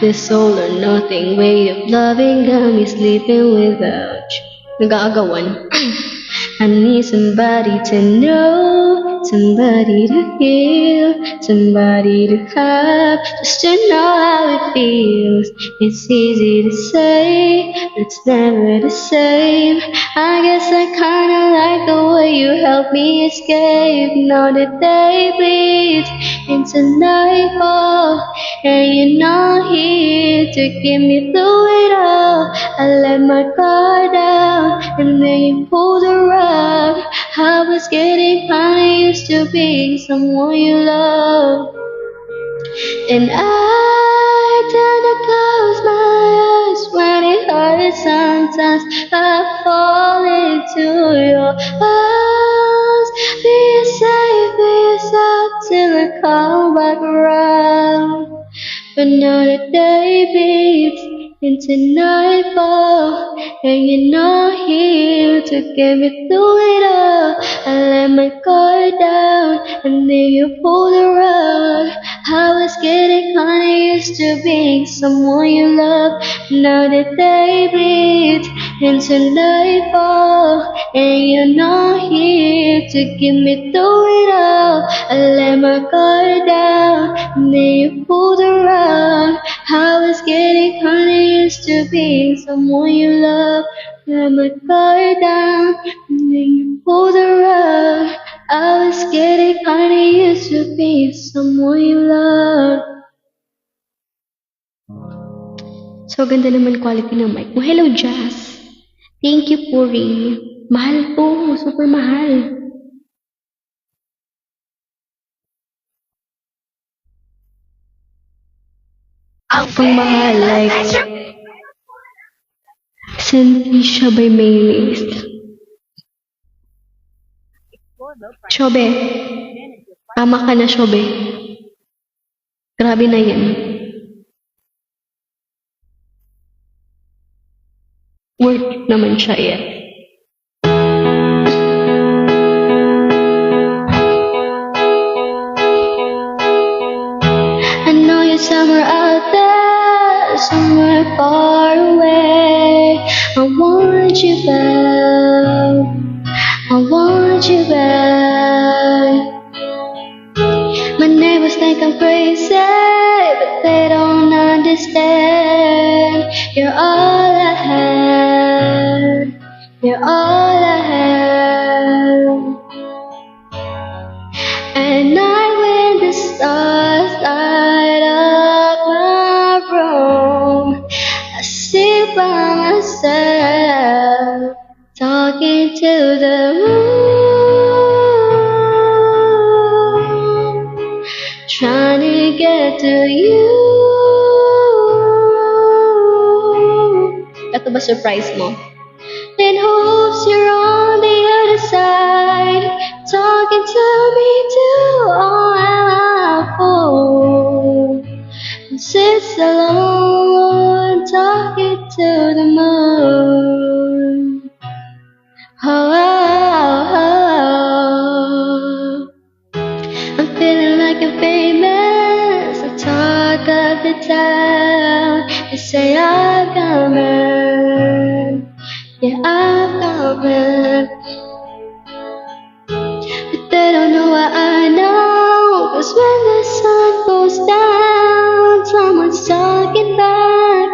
This all or nothing way of loving got me sleeping without you. Nag-aagawan. I need somebody to know, somebody to heal, somebody to have, just to know how it feels. It's easy to say, it's never the same. I guess I kinda like the way you help me escape. Now the day bleeds into nightfall, and you're not here to get me through it all. I let my guard down, and then you pull the rug. I was getting kinda used to being someone you love, and I tend to close my eyes when it hurts. Sometimes I fall into your arms. Be safe, be yourself till I come back around. But now the day beats into nightfall, and you're not here to get me through it all. I let my guard down, and then you pull the rug. I was getting kinda used to being someone you love. Now the day bleeds into nightfall, and you're not here to get me through it all. I let my guard down, and then you pull the rug. I was getting kinda used to being someone you love. Let my guard down, and then you pull the rug. I was getting kinda used to being someone you love. So, ganda naman quality ng mic mo. Hello, Jazz. Thank you, Puri. Mahal to. Super mahal. Ang mahal, like, Sentisha by Mayonnaise. Shobe. Tama ka na, Shobe. Grabe na yan. Worth naman siya yan. I know you're somewhere out there, somewhere far away. I want you back. I want you back. My neighbors think I'm crazy, but they don't understand. You're all I have. You're all I have. At night when the stars light up my room, I sit by myself, talking to the moon, trying to get to you. Ito ba surprise mo? In hopes you're on the other side, talking to me too. Oh, I'm a fool who sits alone, talking to the moon. Oh, oh, oh. I'm feeling like I'm famous, the talk of the town. They say I'm coming. Yeah, I'm coming. But they don't know what I know. 'Cause when the sun goes down, someone's talking back.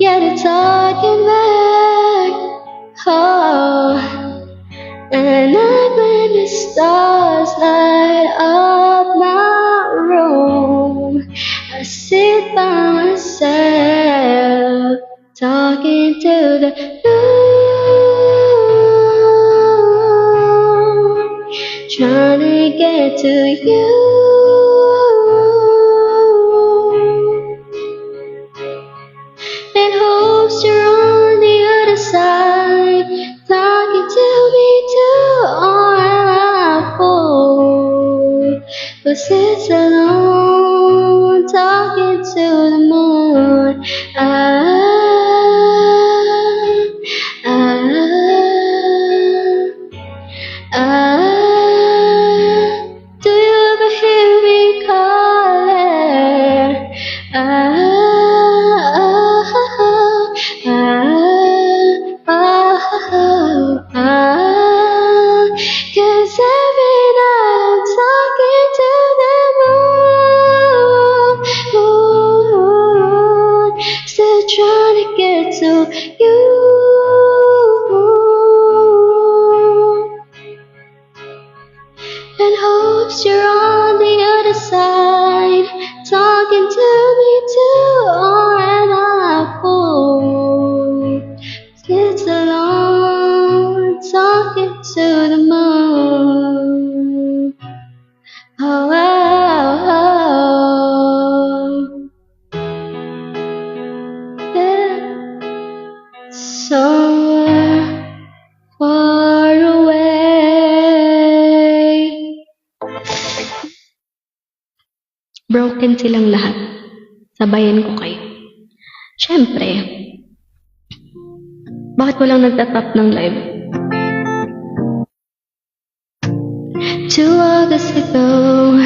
Yeah, they're talking back. Oh, and night when the stars light up my room, I sit by myself, talking to the moon, trying to get to you. In hopes you're on the other side, talking to me too. Oh, I'm a fool who sits alone, talking to the moon. Do you ever hear me calling? 'Cause every night I'm talking to the moon, still trying to get to you. And hopes you're on the other side, talking to me too. Oh, am I a fool? Sits alone, talking to the moon. Oh, oh, oh. Yeah. Somewhere far away. Broken silang lahat. Sabayan ko kayo. Siyempre, bakit walang nagtatap ng live? 2 August ago,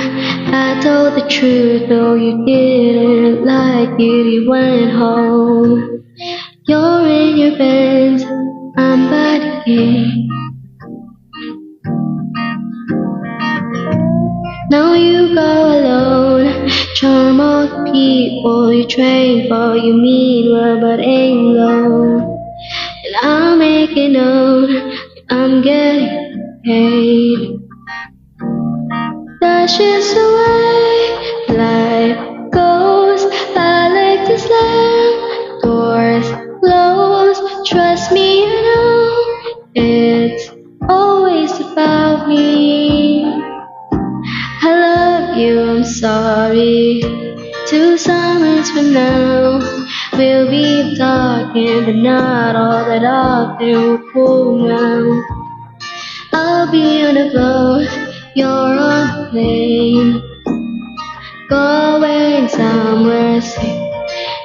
I told the truth, though you didn't like it, you went home. You're in your bed, I'm by the gate. Now you go alone, charm all the people you train for, you mean well but ain't low. And I'm making note, I'm getting paid. Dashes away, life goes, I like to slam doors closed. Trust me, you know, it's always about me. I love you, I'm sorry. 2 summers from now, we'll be talking, but not all that often. We're cool now. I'll be on a boat, you're on a plane, going somewhere safe.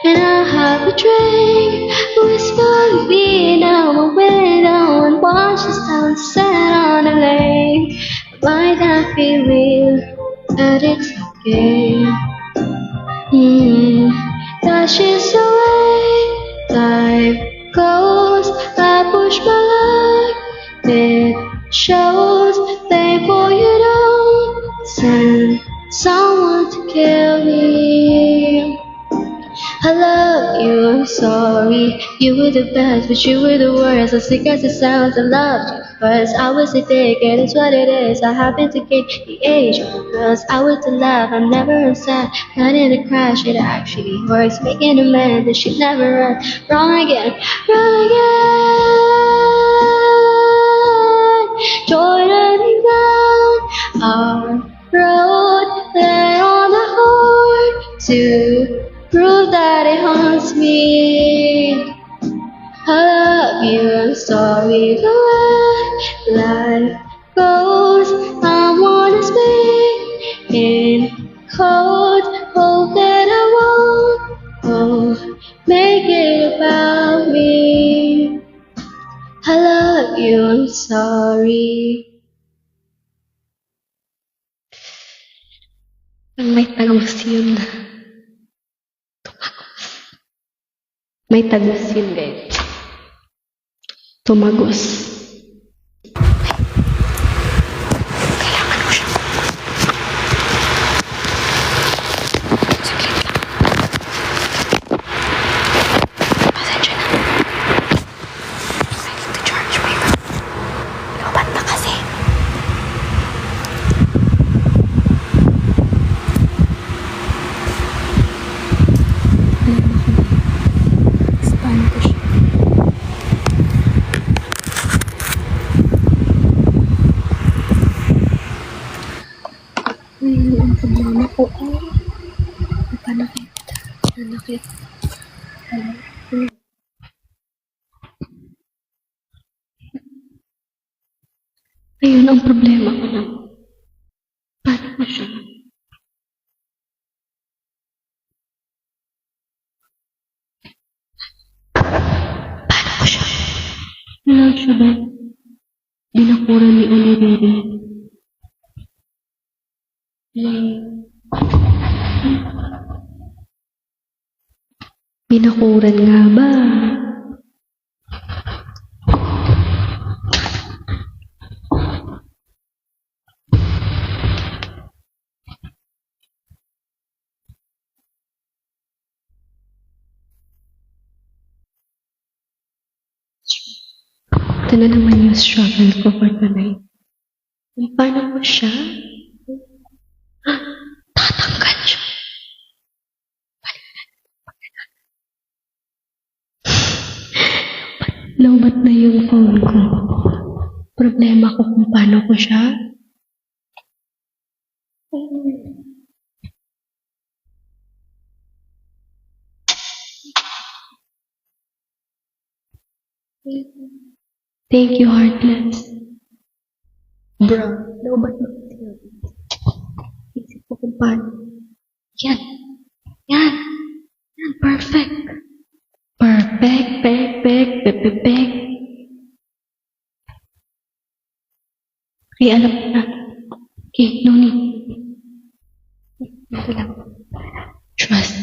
And I'll have a drink, whisper me now a window and watch the sunset on the lake. Might not be real, but it's okay. Dashes away, life goes, I push my luck, it send someone to kill me. I love you, I'm sorry. You were the best, but you were the worst. As sick as it sounds, I loved you first. I was a dick, and it's what it is. I happened to get the age of girls. I was the love, I'm never upset. Not in a crash, it actually works. Making a man that should never run. Wrong again, wrong again. Joy running down our road, then on the horn to prove that it haunts me. I love you, I'm sorry. The way life goes, I wanna speak in code. Hope that I won't make it about me. I love you, I'm sorry. May tagus yun. May tagus yun, guys. Tumagos. Kailangan ko siya. Saglit lang. Pasensya na. I need to charge my phone. Lobat na kasi. Spam ko siya. Ang problema ko ay nanakit. Ayun ang problema ko lang. Paano ko siya? Wala siya ba? Binakuran ni Oliveri. Binakuran nga ba? Ito na naman yung struggle ko for tonight. Kung paano ko siya? Tatanggal siya. Lobat na yung phone ko. Problema ko kung paano ko siya. Thank you, Heartless. Bro, lobat na kasi yun. Isip ko kung paano. Yan. Yan. Yan. Perfect. Perfect. Perfect. Okay, alam ko na. Okay, no need. Ito lang. Trust.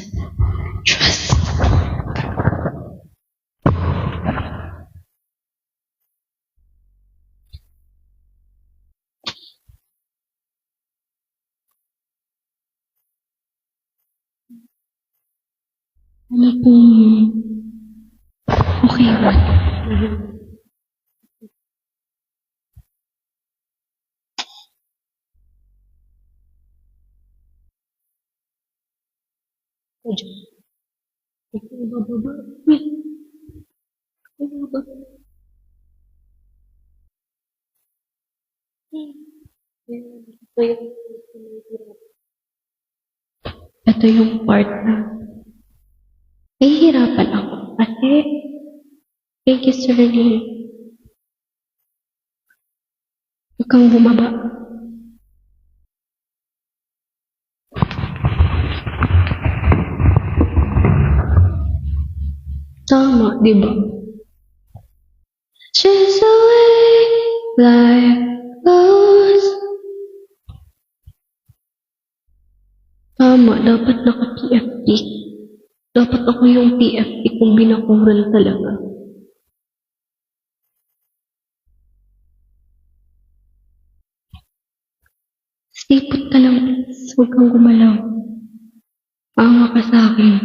Ano po yun? Okay ba? Ito yung part na nahihirapan ako kasi thank you, Sirly. Huwag kang bumaba. Tama, di ba? Just the way life goes. Tama, dapat naka-PFD. Dapat ako yung PFD kung binakuran talaga. Stay put ka lang huwag kang gumalaw. Maawa ka sa akin.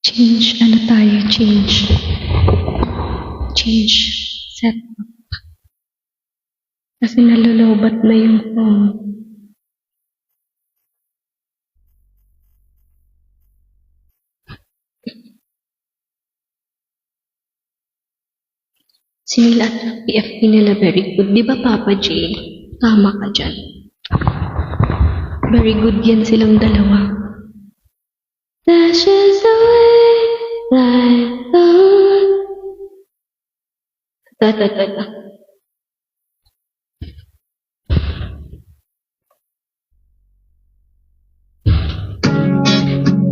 Change, ano tayo? Change. Change. Set up. Kasi nalolobat na yung phone. Sinila at PFP nila very good. Di ba Papa J? Tama ka dyan. Very good yan silang dalawa. That's just the way life goes. Ta.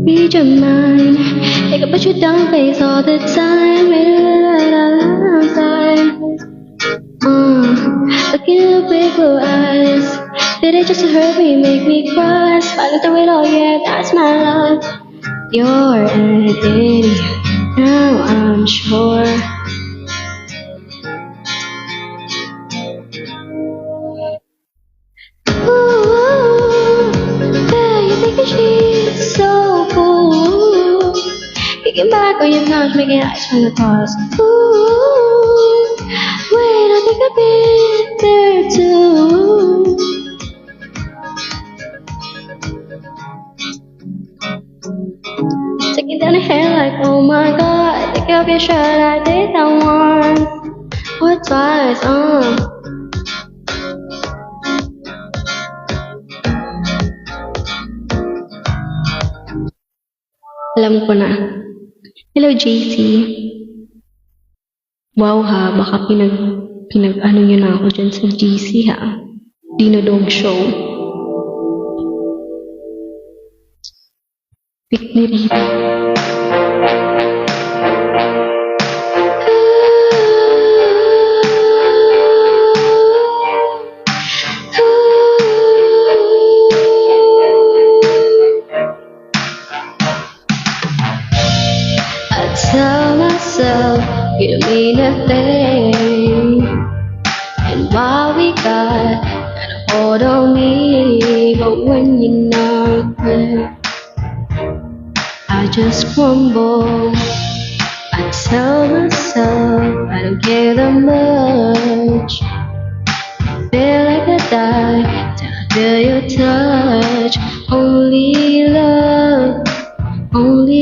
Read your mind. Think about your dumb face all the time. Looking up with blue eyes. Did it just hurt me, make me cry? Smiling through it all, yeah, that's my love. You're an idiot, now I'm sure. Ooh, yeah, you think that she's so cool. Kicking back on your couch, making eyes from the cars. Ooh, wait, I think I've been there too. Taking down her hair like, oh my god. Take off your shirt, I did that once or twice, Alam ko na. Hello, JC. Wow ha, baka pinag-ano nyo na ako dyan sa GC ha. Dino Dog Show. Pick ni Rita. Tell myself you don't mean a thing, and why we got a hold on me, but when you're not there, I just crumble. I tell myself I don't care that much. I feel like I die till I feel your touch. Only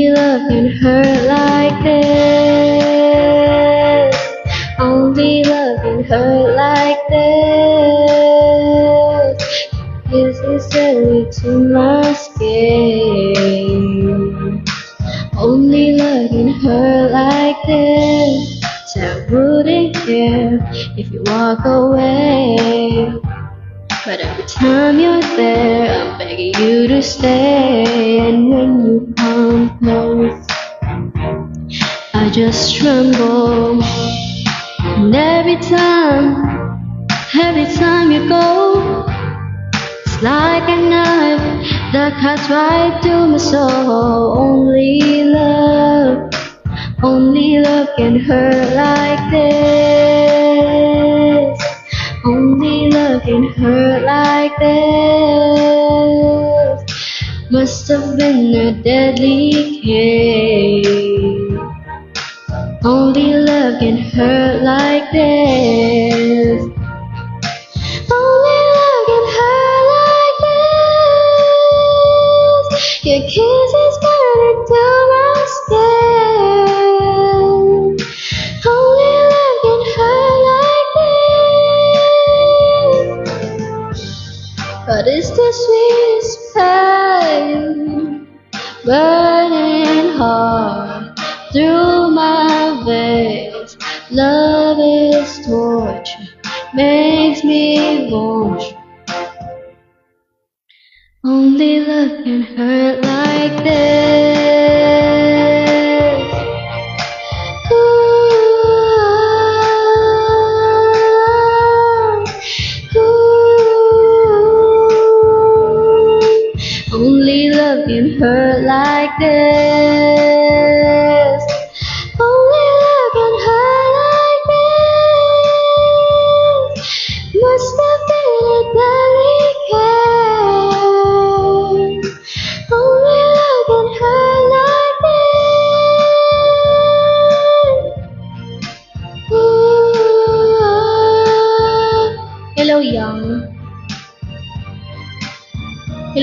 love can hurt like this. Only love can hurt like this. This is silly to my skin. Only love can hurt like this. So I wouldn't care if you walk away. But every time you're there, I'm begging you to stay. And when you come close, I just tremble. And every time you go, it's like a knife that cuts right through my soul. Only love can hurt like this. Only love can hurt like this. Must have been a deadly case. Only love can hurt like this. Only love can hurt like this. Your kisses burning through my skin. Only love can hurt like this. But it's the sweetest pain, burning hard through my veins. Love is torture, makes me want you. Only love can hurt like this. Only love can hurt like this. Only love can hurt like this.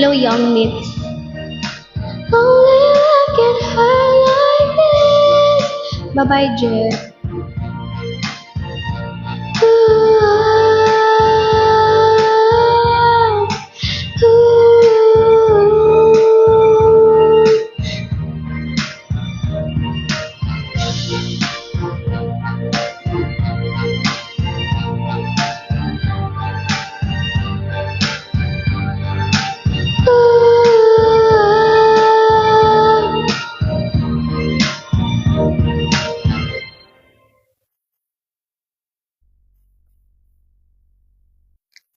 Hello, young knits. Only I can hurt like this. Bye-bye, Jeff.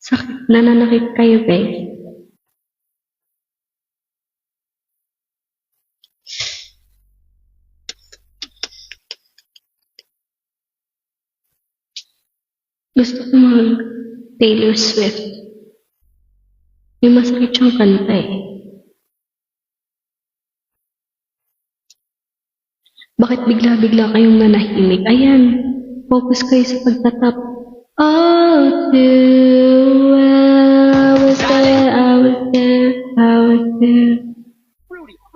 Sakit, nananakit kayo, be. Gusto ko mag Taylor Swift. May masakit siyang kanta eh. Bakit bigla-bigla kayong nanahimik? Ayan, focus kayo sa pagtatap. Oh, too well, I was there, I was there, I was there.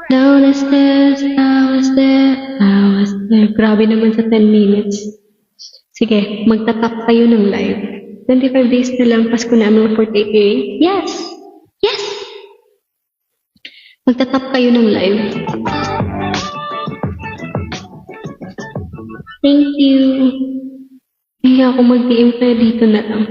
Down the stairs, I was there, I was there. Grabe naman sa 10 minutes. Sige, magtatap kayo ng live. 25 days na lang, Pasko na ang 48. Yes! Yes! Magtatap kayo ng live. Thank you. Hindi ako mag-DM kaya dito na lang.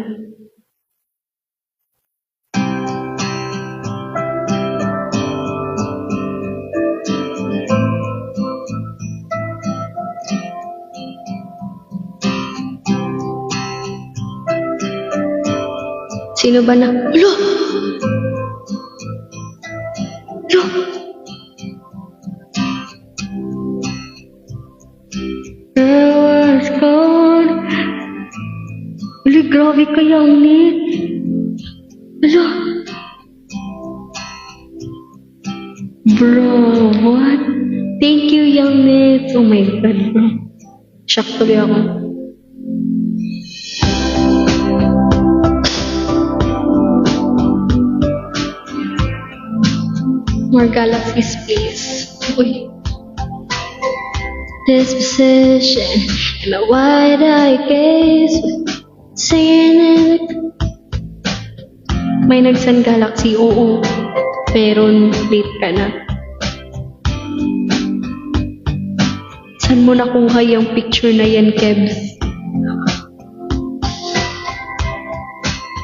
Sino ba na? Alo! Alo! Was gone. Uli, grabe kaya ang lit. Alo! Bro, what? Thank you, young nits. Oh my God, bro. Shock tuloy ako. More galaxies, please. Uy. Disposition and my wide-eyed gaze, saying it. May nag-send galaxy, oo. Pero late ka na. Saan mo nakuha yung picture na yan, Kebs?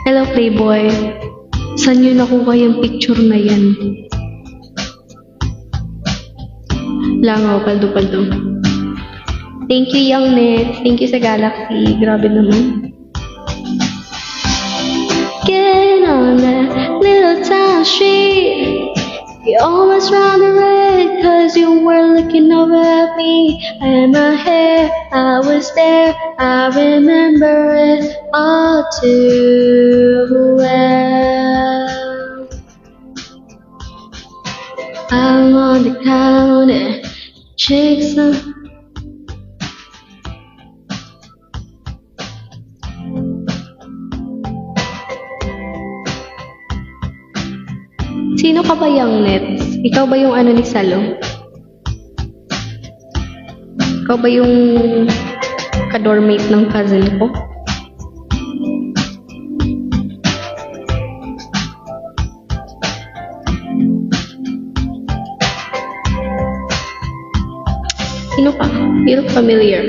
Hello, Playboy. Saan nyo nakuha yung picture na yan? Langaw, paldo-paldo. Thank you, young net. Thank you sa Galaxy. Grabe naman. Get on that little town street. You almost round the red, cause you were looking over at me. And my hair, I was there. I remember it all too well. I'm on the counter. Chicks Sino ka ba, young nets? Ikaw ba yung ano ni Salo? Ikaw ba yung ka-dormate ng cousin ko? Sino ka? You look familiar.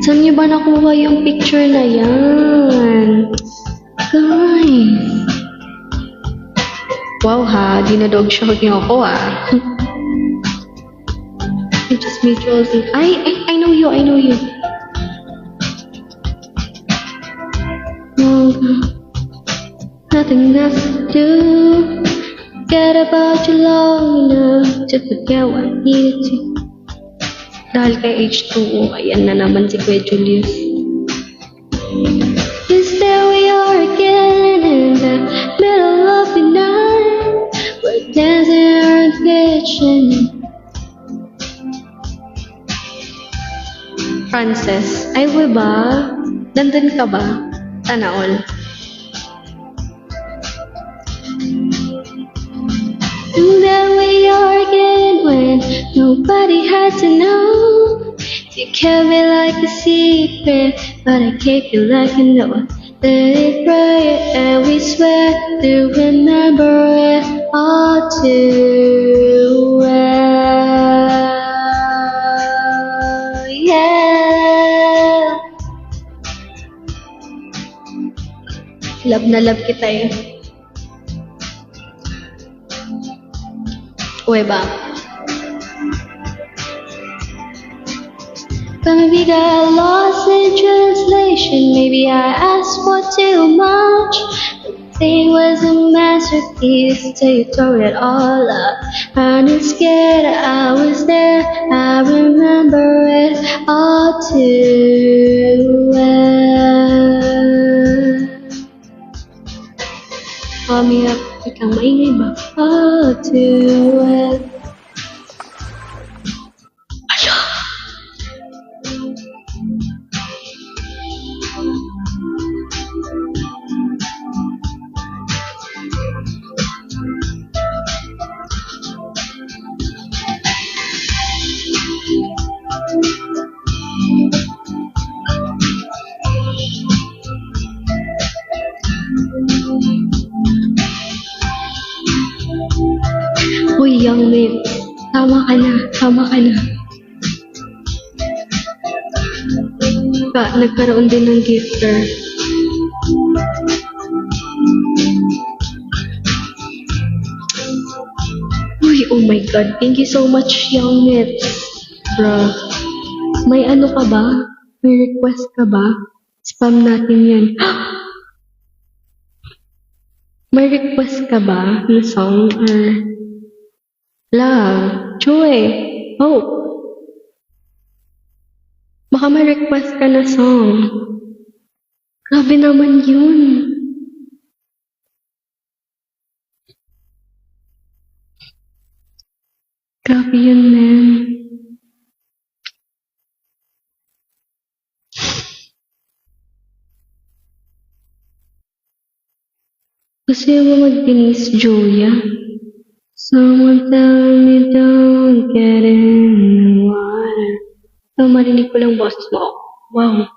Saan niyo ba nakuha yung picture na yan? Guys! Wow ha, dinadog shout niyo ako ah. I just mutual thing. I know you, I know you. Nothing else to do. Get about you long enough to forget what I needed to. Dahil kay H2O, ayan na naman si Kuya Julius. Yes, there we are again in the middle of the night. We're dancing in our kitchen. Frances. Ay, ba? Nandun ka ba? Sana all. And then we argued when nobody had to know. You kept me like a secret, but I kept you like a note. Let it break, and we swear to remember it all too well. Yeah. Love na love kita eh. Uy ba? But maybe got lost in translation. Maybe I asked for too much. The thing was a masterpiece till you tore it all up. Running scared, I was there. I remember it all too well. Call me up, ikaw maingay ba? All too well. Uy, young man, tama ka na. Nagkaroon din ng gifter. Uy, oh my God, thank you so much, young man. Bruh, may ano ka ba? May request ka ba? Spam natin yan. May request ka ba na song or love, joy, hope? Baka may request ka na song. Grabe naman yun. Grabe yun, man. Gusto mo mag-Denise Julia? Someone tell me don't get in the water. So, marinig ko lang boss mo. Wow.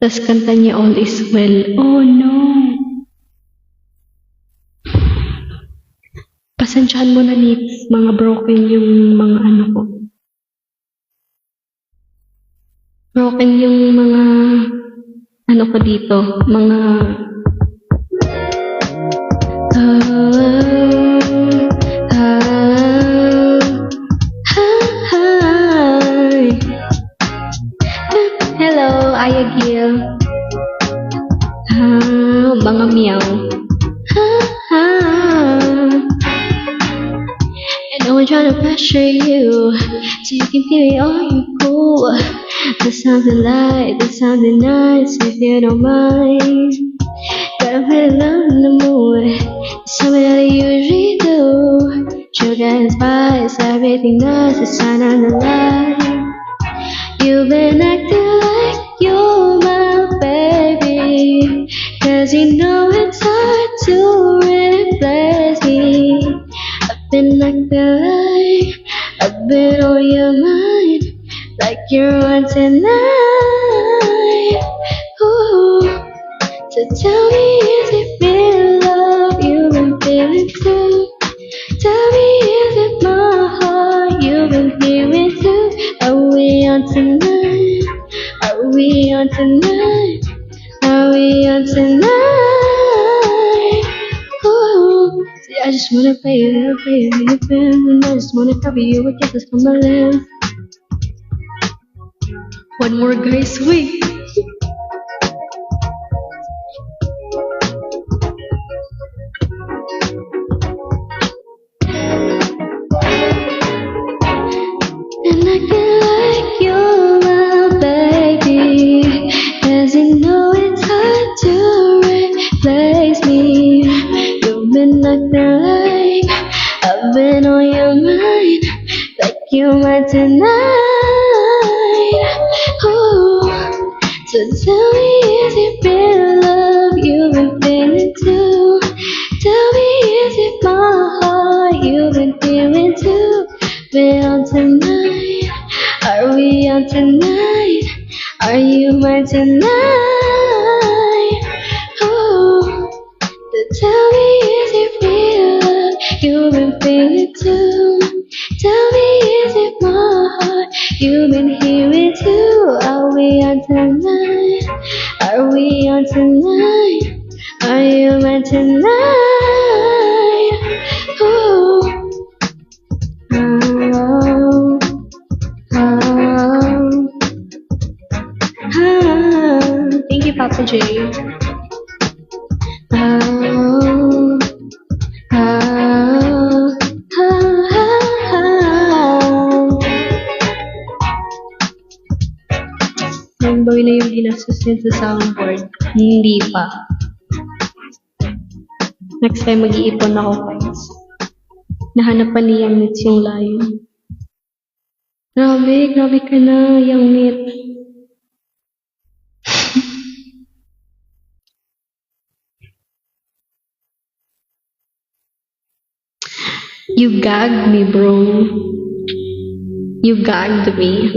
Tapos kanta niya All Is Well. Oh no! Pasensyahan mo na Nips, mga broken yung mga ano ko. Broken yung mga ano ko dito, mga hi. Hello, Ayagil. Mga meow. And no one trying to pressure you, so you can give me all you cool. There's something light, there's something nice if you don't mind. Gotta put love in the mood, it's something that I usually do. Sugar and spice, everything nice, the sun and the light. You've been acting like you're my baby, cause you know it's hard to replace me. I've been acting like I've been on your mind, like you're on tonight. Ooh. So tell me, is it real love you've been feeling too? Tell me, is it my heart you've been feeling too? Are we on tonight? Are we on tonight? Are we on tonight? Ooh. See, I just wanna play it, and I just wanna cover you with kisses from my lips. One more, guys, wait. And I feel like you're my baby, cause you know it's hard to replace me. You've been acting like I've been on your mind, like you're mine tonight. tell me, is it real love you've been feeling too? Tell me, is it my heart you've been feeling too? We on tonight? Are we on tonight? Are you mine tonight? Oh, tell me, is it real love you've been feeling too? Tell me, is it my heart you've been hearing too? Are we on tonight? Are we on tonight? Are you mine tonight? Oh, oh, oh, oh. Thank you, Papa J. Oh, oh, oh. Yung boy na yung ginastos niya sa soundboard. Hindi pa. Next time mag-iipon ako, guys. Nahanap pa ni Young Nits yung lion. Grabe ka na, Young Nit. You gagged me, bro. You gagged me.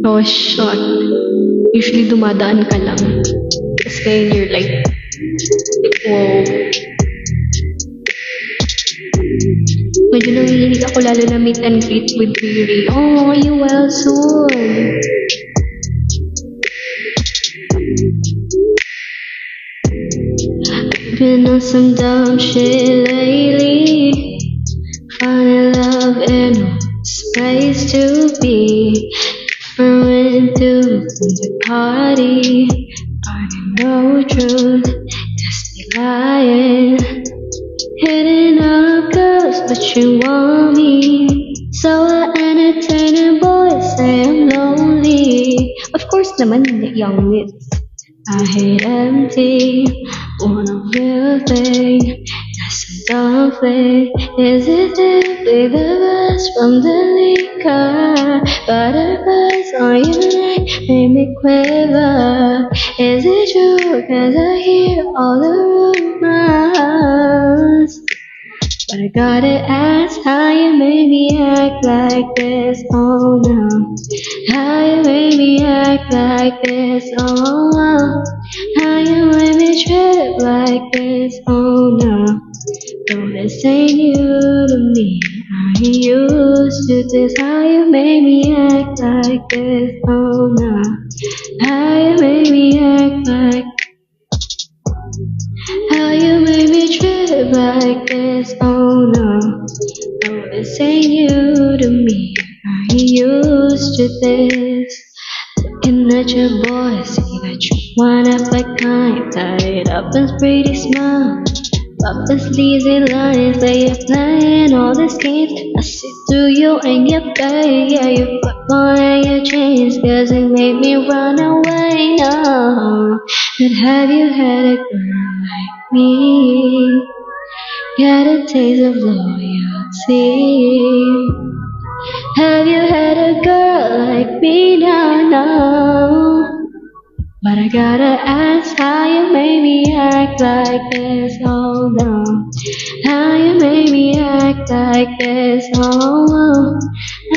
I was shocked. Usually dumadaan ka lang. Tapos ngayon you're like, wow. Medyo nangihinig ako lalo na meet and greet with Riri. Oh, you well soon. Been on some dumb shit lately. Finding love in a space to be. Never went to the party. I know truth, just be lying. Hitting up girls, but you want me. So I entertain boys say I'm lonely. Of course naman, Young Nits. I hate empty, want a real thing. That's a dumb thing. Is it simply the best from the liquor? Butterflies on your neck make me quiver. Is it true? Cause I hear all the rumors. But I gotta ask how you made me act like this, oh no. How you made me act like this, oh no. How you made me trip like this, oh no. Though this ain't new to me, I ain't used to this. How you made me act like this, oh no. How you made me act like. How you made me trip like this, oh no. Though this ain't new to me, I ain't used to this. Looking at your boy, see that you one of a kind. Tied up and pretty smile. Pop the sleazy lines that you're playing all these games. I see through you and your face. Yeah, you put on your chains, cause it made me run away. No, but have you had a girl like me? Get a taste of loyalty. Have you had a girl like me? No. But I gotta ask how you made me act like this, oh no. How you made me act like this, oh no.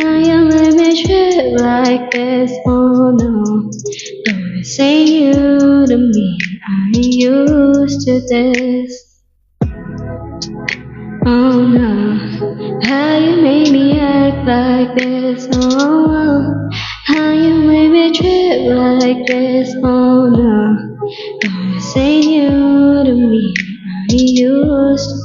How you made me trip like this, oh no. Though this ain't new to me, I ain't used to this. Oh no, how you made me act like this, oh no. How you made me trip like this, oh no. Oh, this ain't new to me, I ain't used to.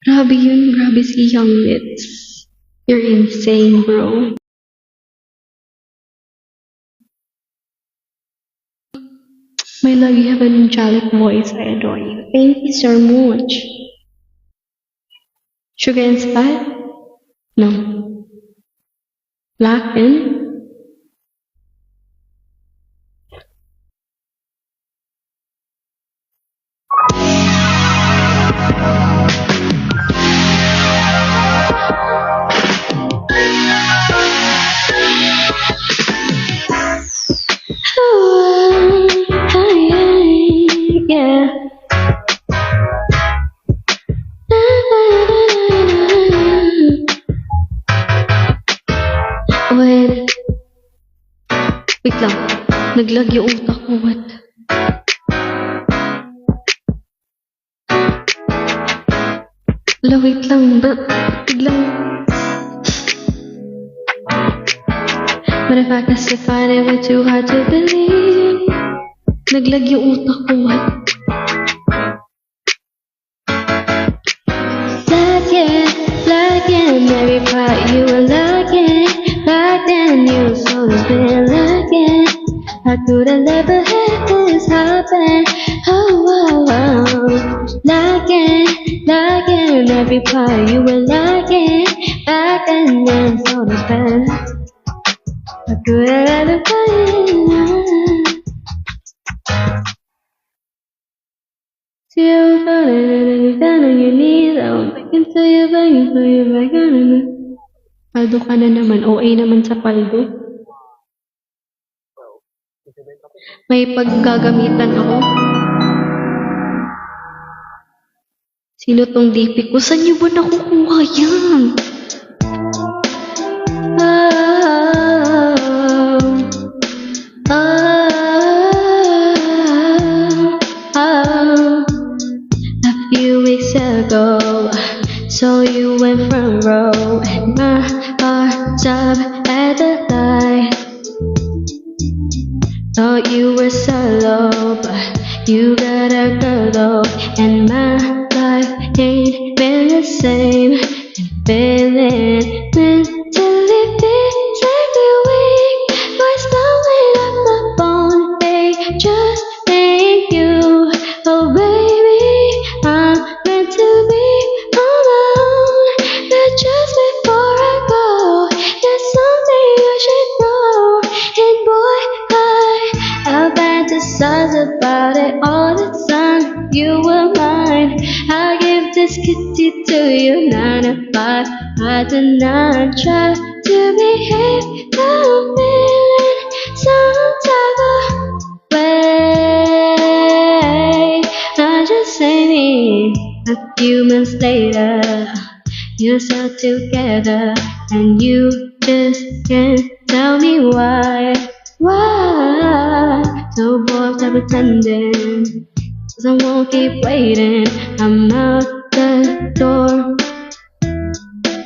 Grabe yun, grabe si Young Nits. You're insane, bro. May love. You have an angelic voice. I adore you. Thank you so much. Sugar and Spice? No. Black and? Oh, yeah. Wait. Wait lang. Naglag yung utak ko. What? Wala, wait lang. Biglang... But if I testify, it was too hard to believe. Naglag yung utak ko. What? Looking, every part you were looking. Back then you so been looking. I couldn't ever have this happen. Oh, looking, every part you were looking. Back then you so been. I couldn't ever find it. See you falling down on your knees. I won't back until you're back on me. Paldo ka na naman. OA naman sa paldo. May paggagamitan ako. Sino tong DP ko? Saan niyo ba nakukuha yan? A few weeks ago, so you went front row, and my heart's up at the light. Thought you were solo, but you got a girl though, and my life ain't been the same. And feeling mentally physically weak, voice blowing up my phone. They just ain't you. Oh baby, I'm meant to be alone. But just before I go, there's something you should know. And boy, I fantasize about it all the time. You were mine. I give this kitty to you 9 to 5. I did not try to behave. Now I'm feeling some type of way. I just say me. A few months later, you're still together, and you just can't tell me why. Why? So bored of pretending, 'cause I won't keep waiting. I'm out the door.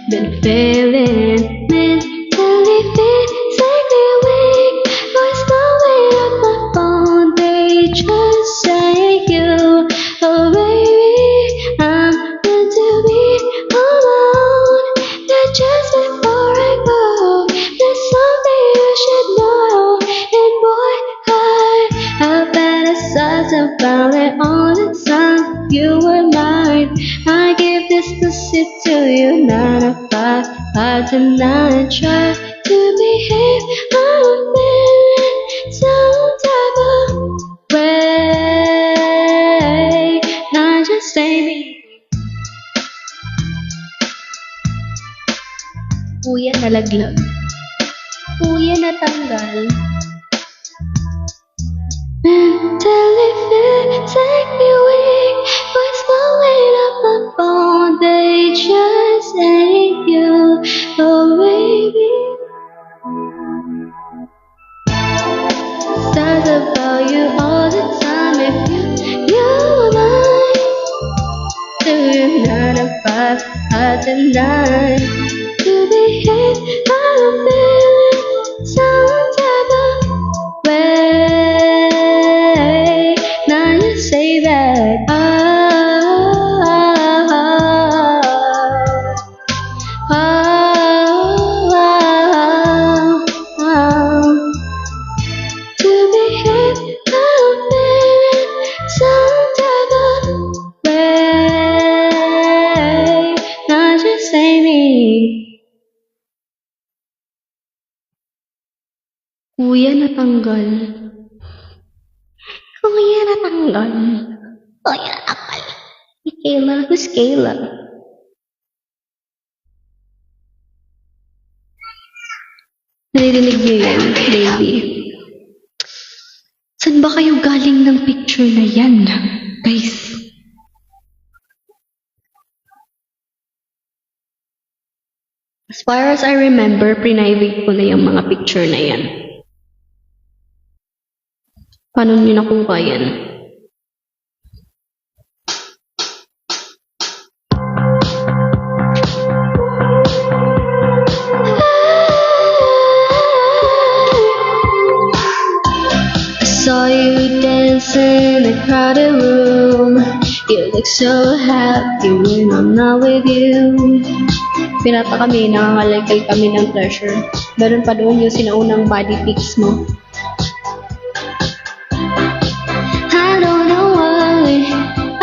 Been feeling mentally physically weak. Voice blowing up my phone. They just say you. Oh baby, I'm meant to be alone. That just before I go, there's something you should know. And boy, I fantasize about it all the time. You were mine. I give this pussy to you 9 to 5. 5 to 9. Try to behave. I'm feeling some type of way. Not just say me. Kuya nalaglag. Kuya natanggal. Mentally physically weak. Voice blowing up my phone. They just ain't you. Oh baby, thoughts about you all the time. If you were mine, do you 9 to 5, 5 to 9 to behave? I'm feeling some type of way. Now you say that to behave. I'm feeling Kuya natanggal. Kuya natanggal. Kuya natanggal. Kayla, who's Kayla? Naririnig niyo yan, baby. Saan ba kayo galing ng picture na yan, guys? As far as I remember, private ko na yung mga picture na yan. Paano niyo nakuha yan? I saw you dancing in a crowded room. You look so happy when I'm not with you. Pinata kami, nangangalagay kami ng pleasure. Meron pa doon yung sinaunang body pics mo. I don't know why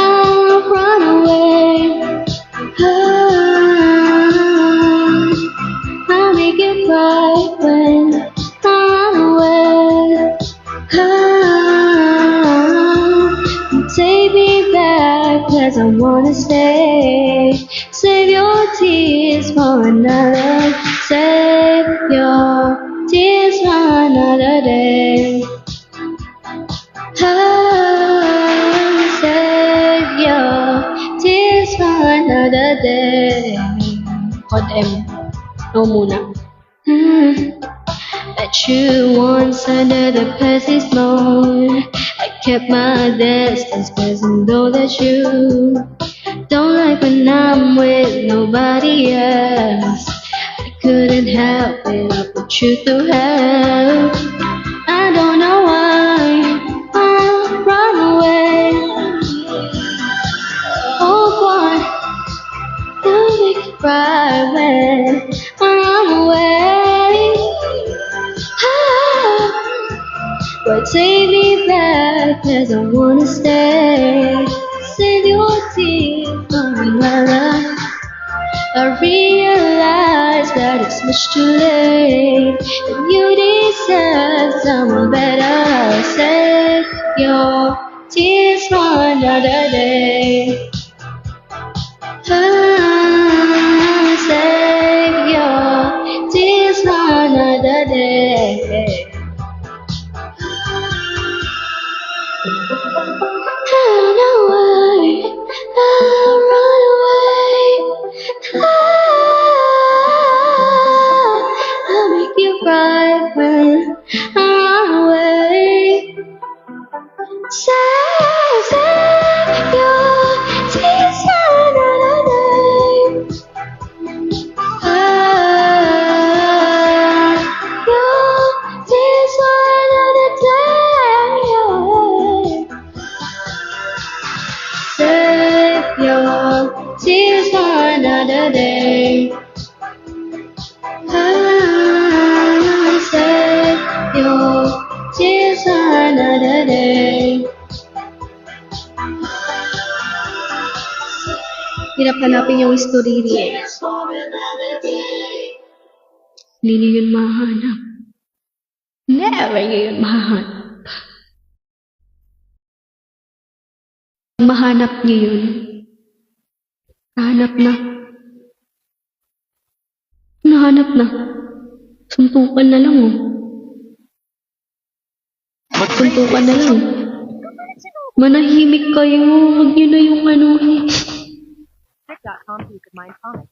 I'll run away. I'll make you cry when I run away. Take me back 'cause I wanna stay. Save your tears for another. Save your tears for another day. Save your tears for another day. Code M. No muna. That you once under the passing snow. I kept my distance 'cause I know that you don't like when I'm with nobody else. I couldn't help it, I put you through hell. I don't know why I'll run away. Oh boy, don't make you cry when I run away. But take me back 'cause I wanna stay. Save your tears for another. I realize that it's much too late, and you deserve someone better. Save your tears for another day. Save your tears for another day. I don't know why I'll run away. I'll make you cry when I run away. Save your tears for another day. Your tears for another day. Save your tears for another day. Save your tears for another day. Hirap hanapin yung history niya. Hindi niyo yun mahanap. Never niyo yun mahanap. Mahanap niyo yun. Nahanap na. Nahanap na. Suntukan na lang, oh. Suntukan na lang. Manahimik kayo. Huwag niyo na yung ano. Pick.com so you could mine comments.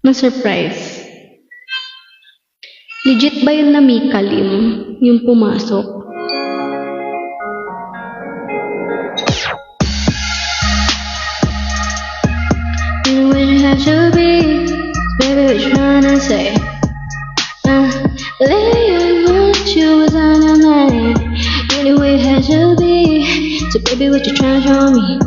Na-surprise. Legit ba yun na Mika Lim? Yung pumasok? You know what you have to be, baby, what you tryna say? Lately, what you was on your mind. Anyway, it had to be, so baby, what you tryna show me?